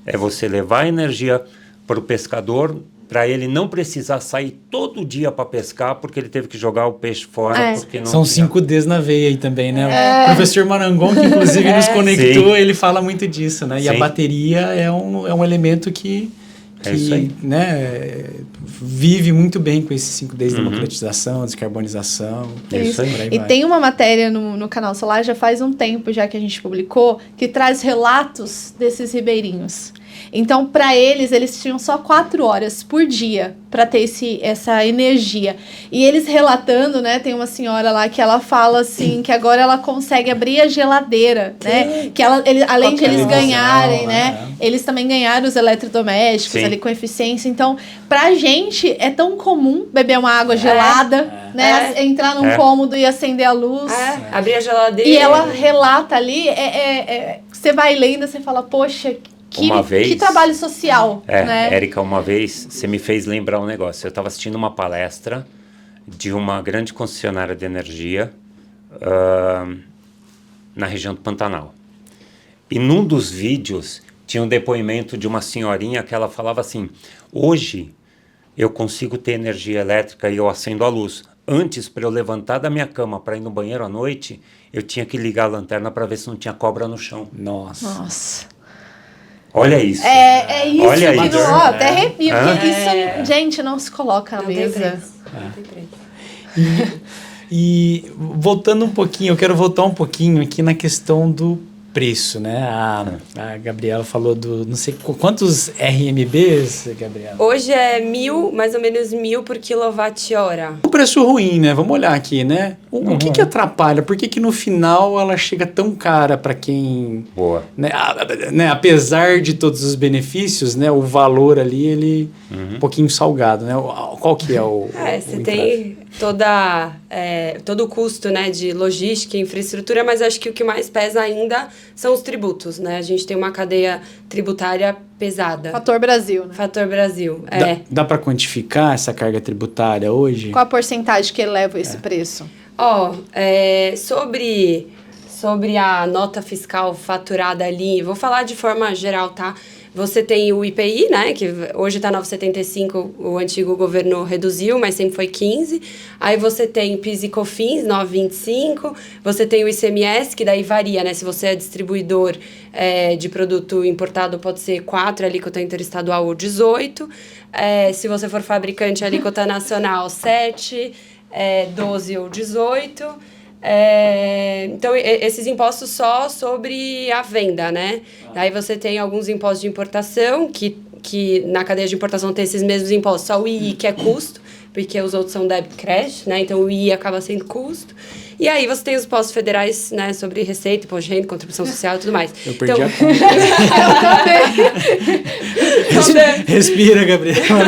É você levar a energia para o pescador, para ele não precisar sair todo dia para pescar, porque ele teve que jogar o peixe fora. Porque não São 5Ds na veia aí também, né? O professor Marangon, que inclusive nos conectou, ele fala muito disso, né? E a bateria é um elemento que né, vive muito bem com esses 5Ds, democratização, descarbonização. Isso aí. E tem uma matéria no canal Solar, já faz um tempo já que a gente publicou, que traz relatos desses ribeirinhos. Então, para eles tinham só 4 horas por dia para ter essa energia. E eles relatando, né, tem uma senhora lá que ela fala assim, que agora ela consegue abrir a geladeira, né? Que além de eles ganharem, né? Eles também ganharam os eletrodomésticos ali com eficiência. Então, pra gente é tão comum beber uma água gelada, né? Entrar num cômodo e acender a luz. Abrir a geladeira. E ela relata ali, você vai lendo, você fala, poxa, que trabalho social, né? Érica, uma vez você me fez lembrar um negócio. Eu estava assistindo uma palestra de uma grande concessionária de energia na região do Pantanal. E num dos vídeos tinha um depoimento de uma senhorinha que ela falava assim: hoje eu consigo ter energia elétrica e eu acendo a luz. Antes, para eu levantar da minha cama para ir no banheiro à noite, eu tinha que ligar a lanterna para ver se não tinha cobra no chão. Nossa. Olha isso. É isso. Olha que isso. Até arrepio. Porque isso, gente, não se coloca na mesa. Não tem preço. E voltando um pouquinho, eu quero voltar um pouquinho aqui na questão do preço, né? A Gabriela falou não sei quantos RMBs, Gabriela? Hoje é mais ou menos 1.000 por quilowatt-hora. O preço ruim, né? Vamos olhar aqui, né? O que atrapalha? Por que no final ela chega tão cara para quem... Boa. Né? Apesar de todos os benefícios, né? O valor ali, ele um pouquinho salgado, né? Qual que é o você tem todo o custo, né, de logística e infraestrutura, mas acho que o que mais pesa ainda são os tributos, né? A gente tem uma cadeia tributária pesada. Fator Brasil, né? Fator Brasil, Dá para quantificar essa carga tributária hoje? Qual a porcentagem que eleva esse preço? Sobre a nota fiscal faturada ali, vou falar de forma geral, tá? Você tem o IPI, né, que hoje está 9,75, o antigo governo reduziu, mas sempre foi 15. Aí você tem PIS e COFINS, 9,25. Você tem o ICMS, que daí varia, né? Se você é distribuidor de produto importado, pode ser 4, alíquota interestadual ou 18. Se você for fabricante, alíquota nacional, 7, 12 ou 18. Então, esses impostos só sobre a venda, né? Aí você tem alguns impostos de importação, que na cadeia de importação tem esses mesmos impostos, só o II, que é custo, porque os outros são débito e crédito, né? Então o I acaba sendo custo. E aí você tem os impostos federais, né, sobre receita, imposto de renda, contribuição social e tudo mais. Eu perdi a conta. Eu também. Respira, Gabriela.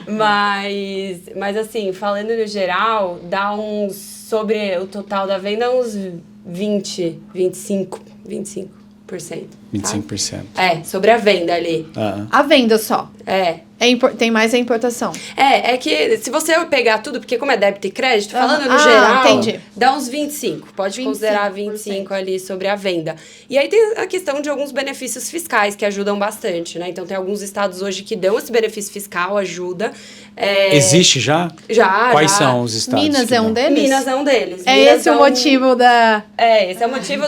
Mas assim, falando no geral, dá uns, sobre o total da venda, uns 25%. 25%. É, sobre a venda ali. A venda só. É. Tem mais a importação. É que se você pegar tudo, porque como é débito e crédito, falando no geral, entendi. dá uns 25. Pode considerar 25 ali sobre a venda. E aí tem a questão de alguns benefícios fiscais que ajudam bastante, né? Então tem alguns estados hoje que dão esse benefício fiscal, ajuda. Existe já? Já. Quais são os estados? Minas é um deles? Minas é um deles. É Minas esse o motivo da... esse é o motivo,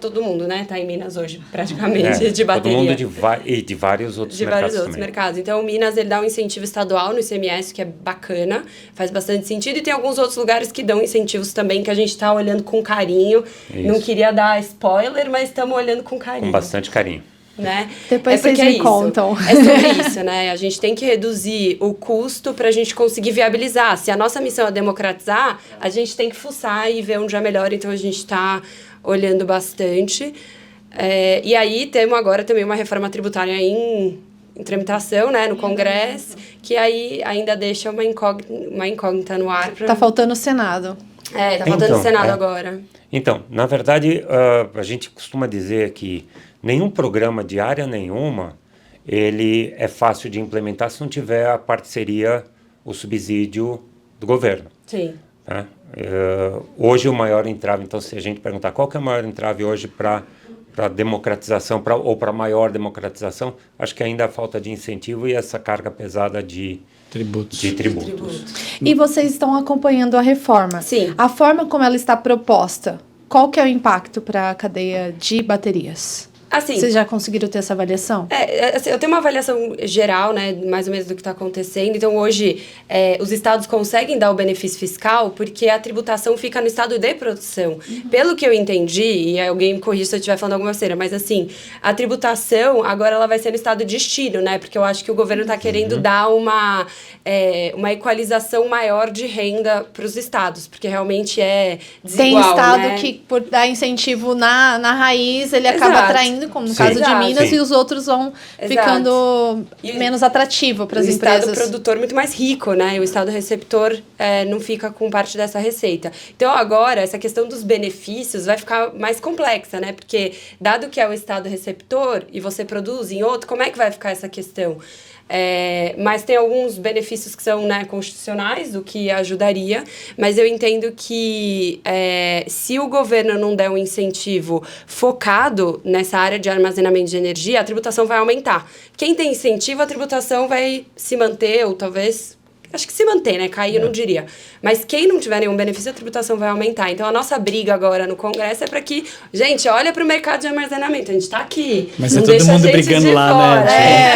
todo mundo, né, tá em Minas hoje, praticamente, de bateria. Todo mundo de vários outros mercados vários outros mercados. Então, o Minas, ele dá um incentivo estadual no ICMS, que é bacana, faz bastante sentido. E tem alguns outros lugares que dão incentivos também, que a gente tá olhando com carinho. Isso. Não queria dar spoiler, mas estamos olhando com carinho. Com bastante carinho. Né? Depois vocês me contam. É sobre isso, né? A gente tem que reduzir o custo para a gente conseguir viabilizar. Se a nossa missão é democratizar, a gente tem que fuçar e ver onde é melhor. Então, a gente está olhando bastante. E aí, temos agora também uma reforma tributária em tramitação, né, no Congresso, que aí ainda deixa uma incógnita no ar. Tá faltando o Senado. Tá faltando o Senado agora. Então, na verdade, a gente costuma dizer que nenhum programa de área nenhuma, ele é fácil de implementar se não tiver a parceria, o subsídio do governo. Sim. Né? Hoje o maior entrave, então se a gente perguntar qual que é o maior entrave hoje para democratização ou para maior democratização, acho que ainda a falta de incentivo e essa carga pesada de tributos. E vocês estão acompanhando a reforma. Sim. A forma como ela está proposta, qual que é o impacto para a cadeia de baterias? Assim, vocês já conseguiram ter essa avaliação? Assim, eu tenho uma avaliação geral, né, mais ou menos do que está acontecendo. Então, hoje, os estados conseguem dar o benefício fiscal porque a tributação fica no estado de produção. Pelo que eu entendi, e alguém me corrija se eu estiver falando alguma besteira, mas assim, a tributação agora ela vai ser no estado de destino, né? Porque eu acho que o governo está querendo dar uma equalização maior de renda para os estados, porque realmente é desigual, tem estado, né? que, por dar incentivo na raiz, ele acaba atraindo, como no caso de Minas, e os outros vão ficando menos atrativo para as empresas. O estado produtor muito mais rico, né? E o estado receptor não fica com parte dessa receita. Então, agora, essa questão dos benefícios vai ficar mais complexa, né? Porque, dado que é o estado receptor e você produz em outro, como é que vai ficar essa questão? Mas tem alguns benefícios que são, né, constitucionais, o que ajudaria, mas eu entendo que se o governo não der um incentivo focado nessa área de armazenamento de energia, a tributação vai aumentar. Quem tem incentivo, a tributação vai se manter, ou talvez... Acho que se mantém, né? Cair eu não diria. Mas quem não tiver nenhum benefício, a tributação vai aumentar. Então, a nossa briga agora no Congresso é para que... Gente, olha para o mercado de armazenamento. A gente está aqui. Mas tá todo mundo brigando lá, fora, né?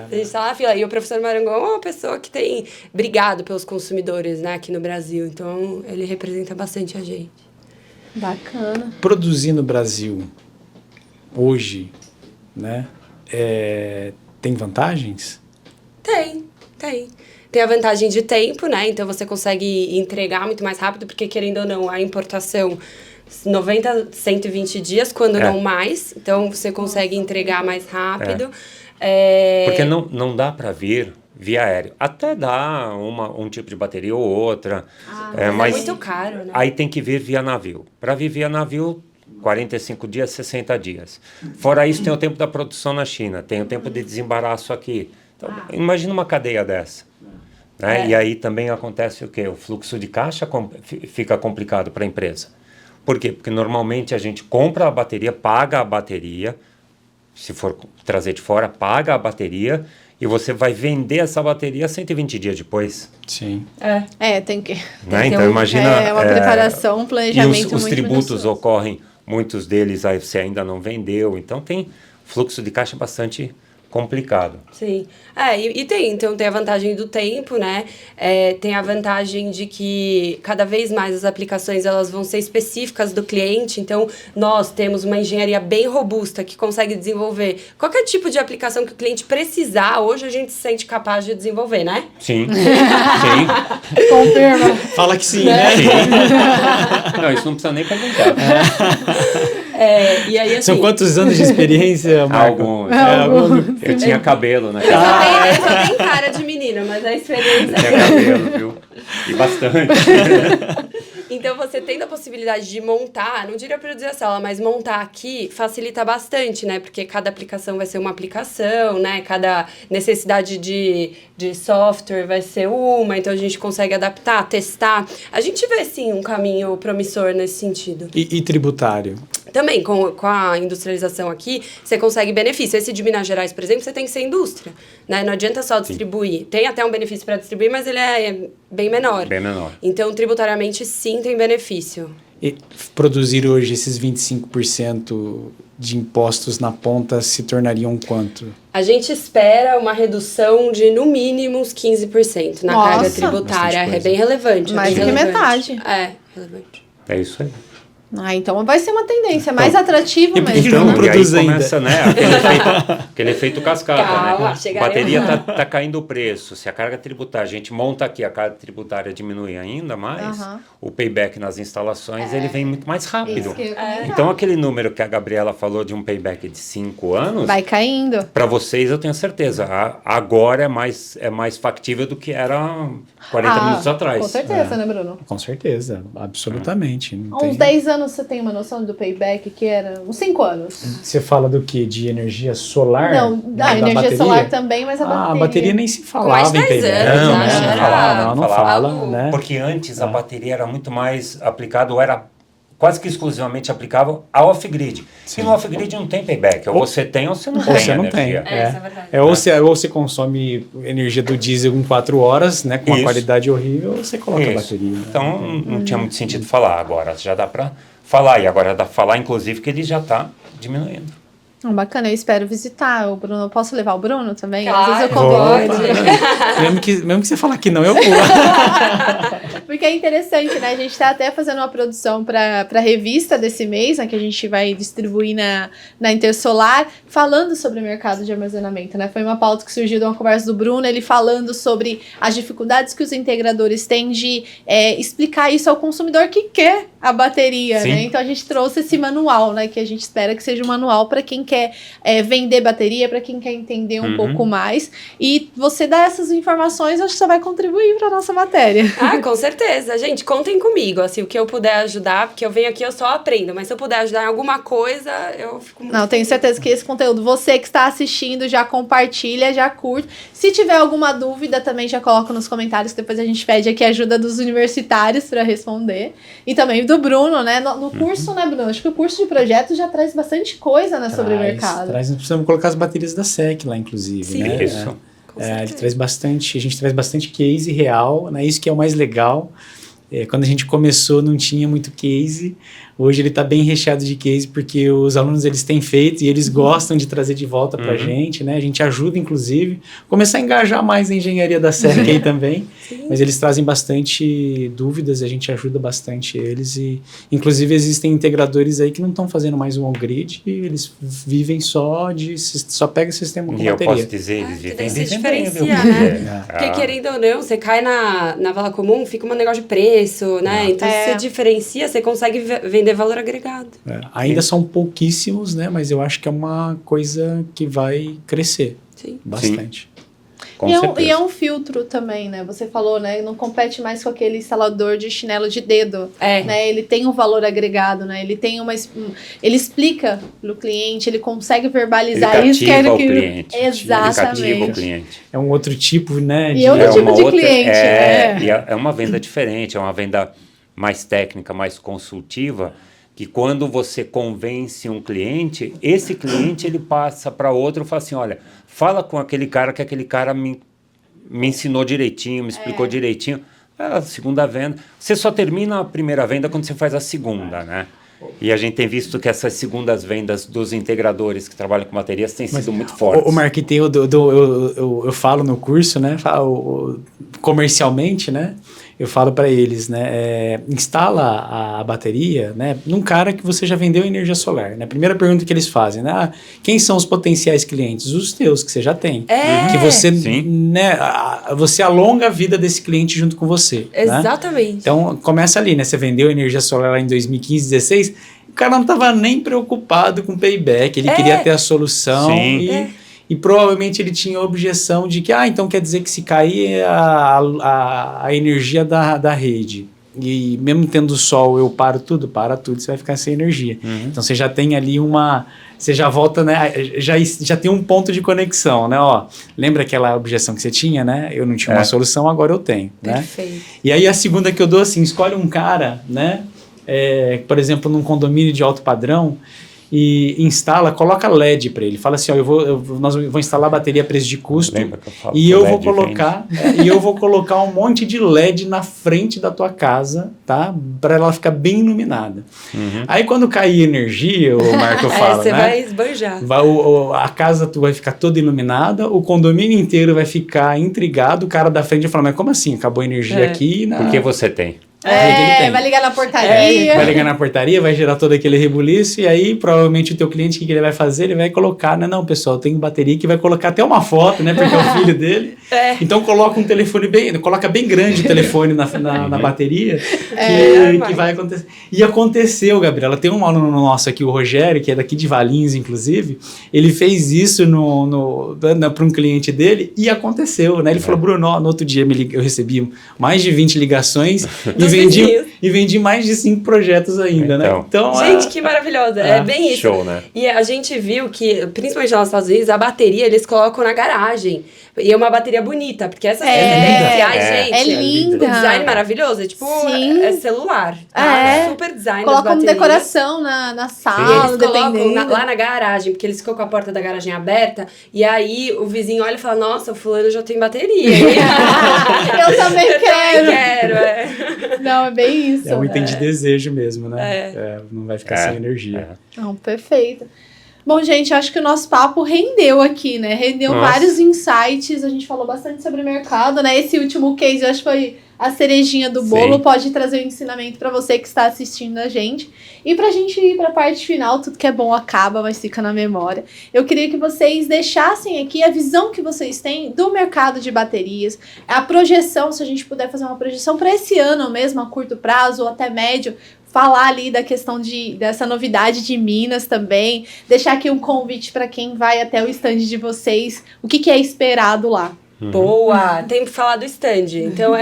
A gente está lá na fila. E o professor Marangon é uma pessoa que tem brigado pelos consumidores, né? Aqui no Brasil. Então, ele representa bastante a gente. Bacana. Produzir no Brasil, hoje, né? Tem vantagens? Tem. Tem a vantagem de tempo, né? Então, você consegue entregar muito mais rápido, porque, querendo ou não, a importação 90, 120 dias, quando não mais. Então, você consegue entregar mais rápido. Porque não dá para vir via aéreo. Até dá um tipo de bateria ou outra. Mas é muito caro, né? Aí tem que vir via navio. Para vir via navio, 45 dias, 60 dias. Fora isso, tem o tempo da produção na China. Tem o tempo de desembaraço aqui. Então, imagina uma cadeia dessa. Né? E aí também acontece o quê? O fluxo de caixa fica complicado para a empresa. Por quê? Porque normalmente a gente compra a bateria, paga a bateria, se for trazer de fora, paga a bateria, e você vai vender essa bateria 120 dias depois. Sim. Tem que... Né? Então, imagina... É uma preparação, um planejamento e os tributos ocorrem, muitos deles aí você ainda não vendeu, então tem fluxo de caixa bastante complicado. Sim. Então tem a vantagem do tempo, né? Tem a vantagem de que cada vez mais as aplicações elas vão ser específicas do cliente. Então, nós temos uma engenharia bem robusta que consegue desenvolver qualquer tipo de aplicação que o cliente precisar. Hoje a gente se sente capaz de desenvolver, né? Sim. Sim. Confirma. Fala que sim, né? Sim. Não, isso não precisa nem perguntar. E aí, assim, São quantos anos de experiência, Marco? Alguns. Eu tinha cabelo, né? eu só tenho cara de menina, mas a experiência... Tinha cabelo, viu? E bastante. Então, você tendo a possibilidade de montar, não diria produzir a célula, mas montar aqui facilita bastante, né? Porque cada aplicação vai ser uma aplicação, né? Cada necessidade de software vai ser uma, então a gente consegue adaptar, testar. A gente vê, sim, um caminho promissor nesse sentido. E tributário? Também, com a industrialização aqui, você consegue benefício. Esse de Minas Gerais, por exemplo, você tem que ser indústria, né? Não adianta só distribuir. Tem até um benefício para distribuir, mas ele é bem menor. Bem menor. Então, tributariamente, sim, tem benefício. E produzir hoje esses 25% de impostos na ponta se tornariam quanto? A gente espera uma redução de, no mínimo, uns 15% na carga tributária. É bem relevante. Mais do que metade. É, relevante. É isso aí. Então vai ser uma tendência mais atrativa mesmo. Então, não produz e aí ainda. começa, né, aquele efeito cascata, Calma, né? A bateria tá caindo o preço. Se a carga tributária, a gente monta aqui, a carga tributária diminui ainda mais, o payback nas instalações, ele vem muito mais rápido. Então, aquele número que a Gabriela falou de um payback de 5 anos... Vai caindo. Para vocês, eu tenho certeza. Agora é mais factível do que era 40 minutos atrás. Com certeza, né, Bruno? Com certeza, absolutamente. Há uns 10 anos você tem uma noção do payback que era uns 5 anos. Você fala do quê? De energia solar? Não, da energia bateria? solar também, mas a bateria. A bateria nem se falava Mais 10 em payback. anos, Não fala, né? Porque antes a bateria era muito mais aplicada, ou era quase que exclusivamente aplicável ao off-grid. E no off-grid não tem payback. Ou você tem ou você não tem energia. Essa é a verdade. Ou você consome energia do diesel em 4 horas, né, com uma qualidade horrível, ou você coloca a bateria. Então não tinha muito sentido falar. Agora já dá para falar. E agora dá para falar, inclusive, que ele já está diminuindo. Bacana, eu espero visitar o Bruno. Posso levar o Bruno também? Claro, às vezes eu pode. Mesmo que você falar que não, eu vou. Porque é interessante, né? A gente está até fazendo uma produção para a revista desse mês, né, que a gente vai distribuir na Intersolar, falando sobre o mercado de armazenamento, né? Foi uma pauta que surgiu de uma conversa do Bruno, ele falando sobre as dificuldades que os integradores têm de explicar isso ao consumidor que quer a bateria, né? Então a gente trouxe esse manual, né? Que a gente espera que seja um manual para quem quer vender bateria, para quem quer entender um pouco mais. E você dar essas informações, acho que só vai contribuir para nossa matéria. Com certeza. Gente, contem comigo. Assim, o que eu puder ajudar, porque eu venho aqui, eu só aprendo. Mas se eu puder ajudar em alguma coisa, eu fico muito tenho certeza que esse conteúdo, você que está assistindo, já compartilha, já curte. Se tiver alguma dúvida, também já coloca nos comentários, que depois a gente pede aqui a ajuda dos universitários para responder. E também do Bruno, né? No curso, né, Bruno? Acho que o curso de projetos já traz bastante coisa, né, sobre o mercado. Nós precisamos colocar as baterias da SEC lá, inclusive. Sim, né? Isso. Ele traz bastante, a gente traz bastante case real, né? Isso que é o mais legal. Quando a gente começou não tinha muito case, hoje ele está bem recheado de case porque os alunos eles têm feito e eles gostam de trazer de volta para a gente, né? A gente ajuda inclusive, começar a engajar mais a engenharia da SEC aí também, mas eles trazem bastante dúvidas, a gente ajuda bastante eles e inclusive existem integradores aí que não estão fazendo mais um on-grid e eles vivem só pega o sistema com bateria. E eu posso dizer, eles vivem se diferenciar, né? Porque querendo ou não, você cai na vala comum, fica um negócio de preço, né? Então se você diferencia, você consegue vender valor agregado. Ainda são pouquíssimos, né? Mas eu acho que é uma coisa que vai crescer bastante. E é um filtro também, né? Você falou, né? Não compete mais com aquele instalador de chinelo de dedo. Né? Ele tem um valor agregado, né? Ele tem ele explica pro cliente, ele consegue verbalizar isso. Ele cativa o cliente. Exatamente. Ele cativa o cliente. É um outro tipo, né? E outro tipo de cliente. E é uma venda diferente, é uma venda mais técnica, mais consultiva, que quando você convence um cliente, esse cliente ele passa para outro e fala assim, olha, fala com aquele cara que aquele cara me ensinou direitinho, me explicou direitinho. A segunda venda, você só termina a primeira venda quando você faz a segunda, né? E a gente tem visto que essas segundas vendas dos integradores que trabalham com baterias têm sido muito fortes. O Mark, tem eu falo no curso, né? Comercialmente, né? Eu falo para eles, né? Instala a bateria, né? Num cara que você já vendeu energia solar, né? Primeira pergunta que eles fazem, né? Quem são os potenciais clientes? Os teus, que você já tem. Que você, né? Você alonga a vida desse cliente junto com você. Exatamente. Né? Então, começa ali, né? Você vendeu energia solar lá em 2015, 2016, o cara não estava nem preocupado com payback, ele queria ter a solução e provavelmente ele tinha a objeção de que, então quer dizer que se cair a energia da rede, e mesmo tendo sol eu paro tudo, você vai ficar sem energia. Então você já tem ali você já volta, né? Já tem um ponto de conexão, né? Lembra aquela objeção que você tinha, né? Eu não tinha uma solução, agora eu tenho. Perfeito. Né? E aí a segunda que eu dou, assim, escolhe um cara, né? Por exemplo, num condomínio de alto padrão, e coloca LED para ele. Fala assim, nós vamos instalar bateria a preço de custo e eu vou colocar um monte de LED na frente da tua casa, tá? Para ela ficar bem iluminada. Aí quando cair energia, o Marco fala, você né? vai esbanjar. A casa tu vai ficar toda iluminada, o condomínio inteiro vai ficar intrigado, o cara da frente vai falar, mas como assim? Acabou a energia aqui? Porque você tem. Vai ligar na portaria. Vai ligar na portaria, vai gerar todo aquele rebuliço, e aí provavelmente o teu cliente, o que ele vai fazer? Ele vai colocar, não, pessoal, tem bateria que vai colocar até uma foto, né, porque é o filho dele. Então coloca um telefone coloca bem grande o telefone na bateria, que vai acontecer. E aconteceu, Gabriela, tem um aluno nosso aqui, o Rogério, que é daqui de Valinhos, inclusive, ele fez isso para um cliente dele, e aconteceu, né, ele falou, Bruno, no outro dia eu recebi mais de 20 ligações, e vendi mais de 5 projetos ainda, né? Então, gente, que maravilhosa. É bem isso. Show, né? E a gente viu que, principalmente lá nos Estados Unidos, a bateria eles colocam na garagem. E é uma bateria bonita, porque essas residenciais, gente... É linda. O design maravilhoso. É tipo, é celular. Tá? Super design. Colocam como decoração na sala, eles colocam lá na garagem, porque eles ficam com a porta da garagem aberta, e aí o vizinho olha e fala, nossa, o fulano já tem bateria. Eu também quero. Não, é bem isso. É um item de desejo mesmo, né? Não vai ficar sem energia. Não, perfeito. Bom, gente, acho que o nosso papo rendeu aqui, né? Rendeu vários insights, a gente falou bastante sobre o mercado, né? Esse último case, eu acho que foi a cerejinha do bolo, pode trazer um ensinamento para você que está assistindo a gente. E pra gente ir pra parte final, tudo que é bom acaba, mas fica na memória. Eu queria que vocês deixassem aqui a visão que vocês têm do mercado de baterias, a projeção, se a gente puder fazer uma projeção para esse ano mesmo, a curto prazo ou até médio, falar ali da questão dessa novidade de Minas também, deixar aqui um convite para quem vai até o stand de vocês, o que é esperado lá. Boa! Tem que falar do stand. Então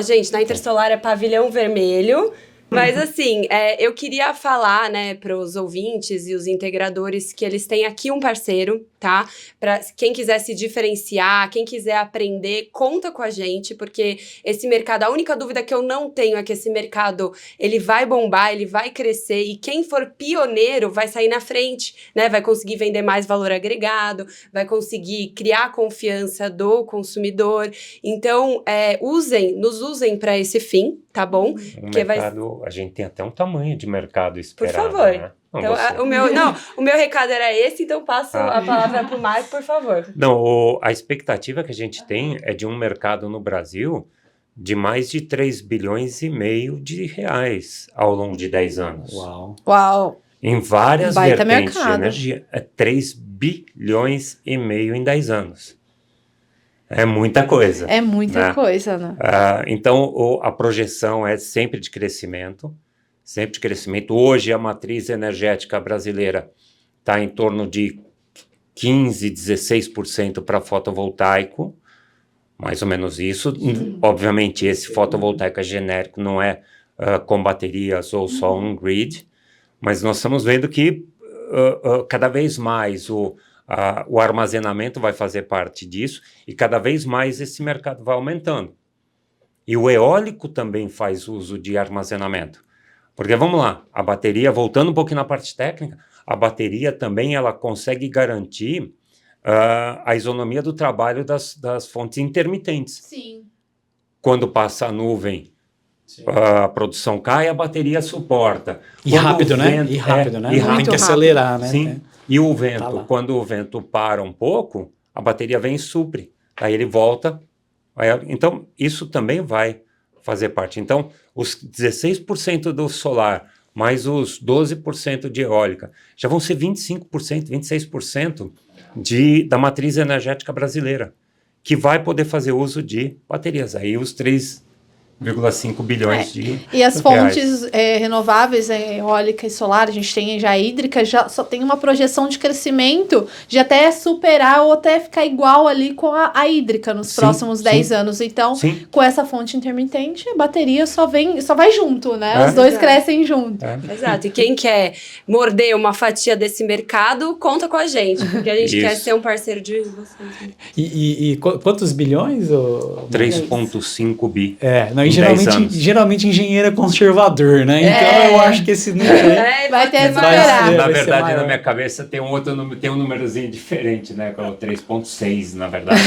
gente, na Intersolar é pavilhão vermelho. Mas assim, eu queria falar, né, para os ouvintes e os integradores que eles têm aqui um parceiro, tá? Para quem quiser se diferenciar, quem quiser aprender, conta com a gente, porque esse mercado, a única dúvida que eu não tenho é que esse mercado, ele vai bombar, ele vai crescer, e quem for pioneiro vai sair na frente, né? Vai conseguir vender mais valor agregado, vai conseguir criar a confiança do consumidor. Então, nos usem para esse fim, tá bom? A gente tem até um tamanho de mercado esperado. Por favor. Né? Então, o meu recado era esse, então passo a palavra para o Marco, por favor. Não, a expectativa que a gente tem é de um mercado no Brasil de mais de 3 bilhões e meio de reais ao longo de 10 anos. Uau! Em várias vertentes de energia. 3 bilhões e meio em 10 anos. É muita coisa. É muita coisa, né? Então, a projeção é sempre de crescimento. Sempre de crescimento. Hoje, a matriz energética brasileira está em torno de 15%, 16% para fotovoltaico. Mais ou menos isso. Obviamente, esse fotovoltaico é genérico, não é com baterias ou só um grid. Mas nós estamos vendo que cada vez mais o armazenamento vai fazer parte disso e cada vez mais esse mercado vai aumentando. E o eólico também faz uso de armazenamento. Porque, vamos lá, a bateria, voltando um pouquinho na parte técnica, a bateria também ela consegue garantir a isonomia do trabalho das fontes intermitentes. Sim. Quando passa a nuvem, a produção cai, a bateria suporta. E rápido, né? E rápido, né? Tem que acelerar, né? Sim. E o vento, quando o vento para um pouco, a bateria vem e supre. Aí ele volta. Então, isso também vai fazer parte. Então, os 16% do solar, mais os 12% de eólica, já vão ser 25%, 26% da matriz energética brasileira, que vai poder fazer uso de baterias. Aí os 3,5 bilhões de E as reais. fontes renováveis, eólica e solar, a gente tem já a hídrica, já só tem uma projeção de crescimento de até superar ou até ficar igual ali com a hídrica nos próximos 10 anos. Então, com essa fonte intermitente, a bateria só vai junto, né? Os dois crescem junto. Exato. E quem quer morder uma fatia desse mercado, conta com a gente, porque a gente quer ser um parceiro de vocês. E quantos bilhões? 3,5 bi. Geralmente engenheiro é conservador, né? Então eu acho que esse número vai ter superar. Na verdade, na minha cabeça tem um númerozinho diferente, né? Que é o 3,6, na verdade.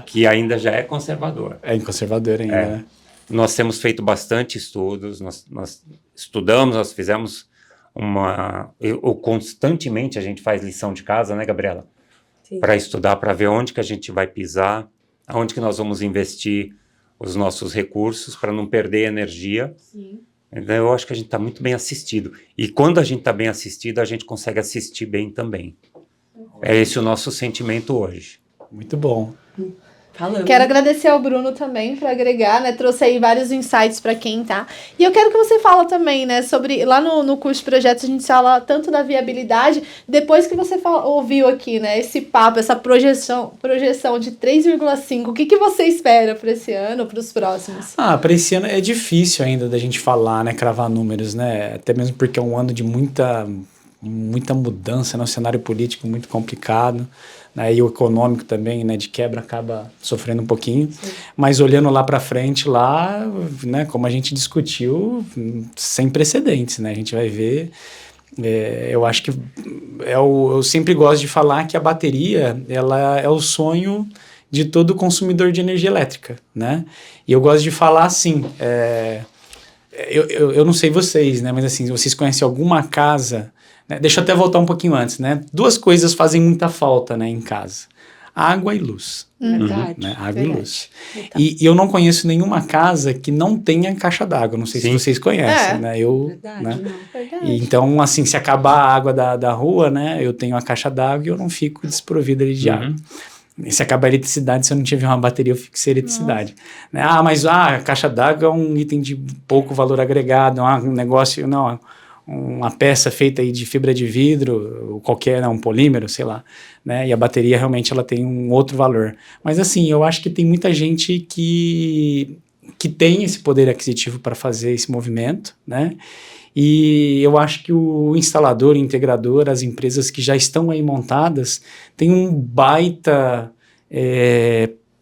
Que ainda já é conservador. É conservador ainda, né? Nós temos feito bastante estudos, nós estudamos, nós fizemos constantemente a gente faz lição de casa, né, Gabriela? Para estudar, para ver onde que a gente vai pisar, aonde que nós vamos investir os nossos recursos para não perder energia. Sim. Então, eu acho que a gente está muito bem assistido. E quando a gente está bem assistido, a gente consegue assistir bem também. É esse o nosso sentimento hoje. Muito bom. Quero agradecer ao Bruno também por agregar, né? Trouxe aí vários insights para quem tá. E eu quero que você fale também, né? Sobre, lá no curso de projetos a gente fala tanto da viabilidade, depois que você ouviu aqui, né? Esse papo, essa projeção de 3,5, o que você espera para esse ano, para os próximos? Para esse ano é difícil ainda da gente falar, né? Cravar números, né? Até mesmo porque é um ano de muita mudança, né? Um cenário político muito complicado. E o econômico também, né, de quebra, acaba sofrendo um pouquinho. Sim. Mas olhando lá para frente, né, como a gente discutiu, sem precedentes, né? A gente vai ver. Eu acho que eu sempre gosto de falar que a bateria ela é o sonho de todo consumidor de energia elétrica, né? E eu gosto de falar assim. Eu não sei vocês, né? Mas assim, vocês conhecem alguma casa... Deixa eu até voltar um pouquinho antes, né? 2 coisas fazem muita falta, né, em casa. Água e luz. Verdade. Né? Água e luz. E eu não conheço nenhuma casa que não tenha caixa d'água. Não sei se vocês conhecem, né? Verdade, né? E então, assim, se acabar a água da rua, né? Eu tenho a caixa d'água e eu não fico desprovido ali de água. E se acabar a eletricidade, se eu não tiver uma bateria, eu fico sem eletricidade. Né? Mas a caixa d'água é um item de pouco valor agregado, um negócio... Não, uma peça feita aí de fibra de vidro, ou qualquer, um polímero, sei lá, né? E a bateria realmente ela tem um outro valor. Mas assim, eu acho que tem muita gente que tem esse poder aquisitivo para fazer esse movimento, né? E eu acho que o instalador, o integrador, as empresas que já estão aí montadas, tem um baita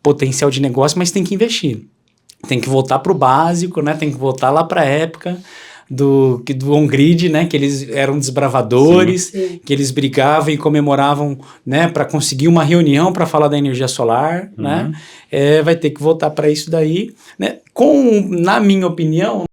potencial de negócio, mas tem que investir. Tem que voltar para o básico, né? Tem que voltar lá para a época do on-grid, né, que eles eram desbravadores, que eles brigavam e comemoravam, né, para conseguir uma reunião para falar da energia solar, né, vai ter que voltar para isso daí, né, na minha opinião,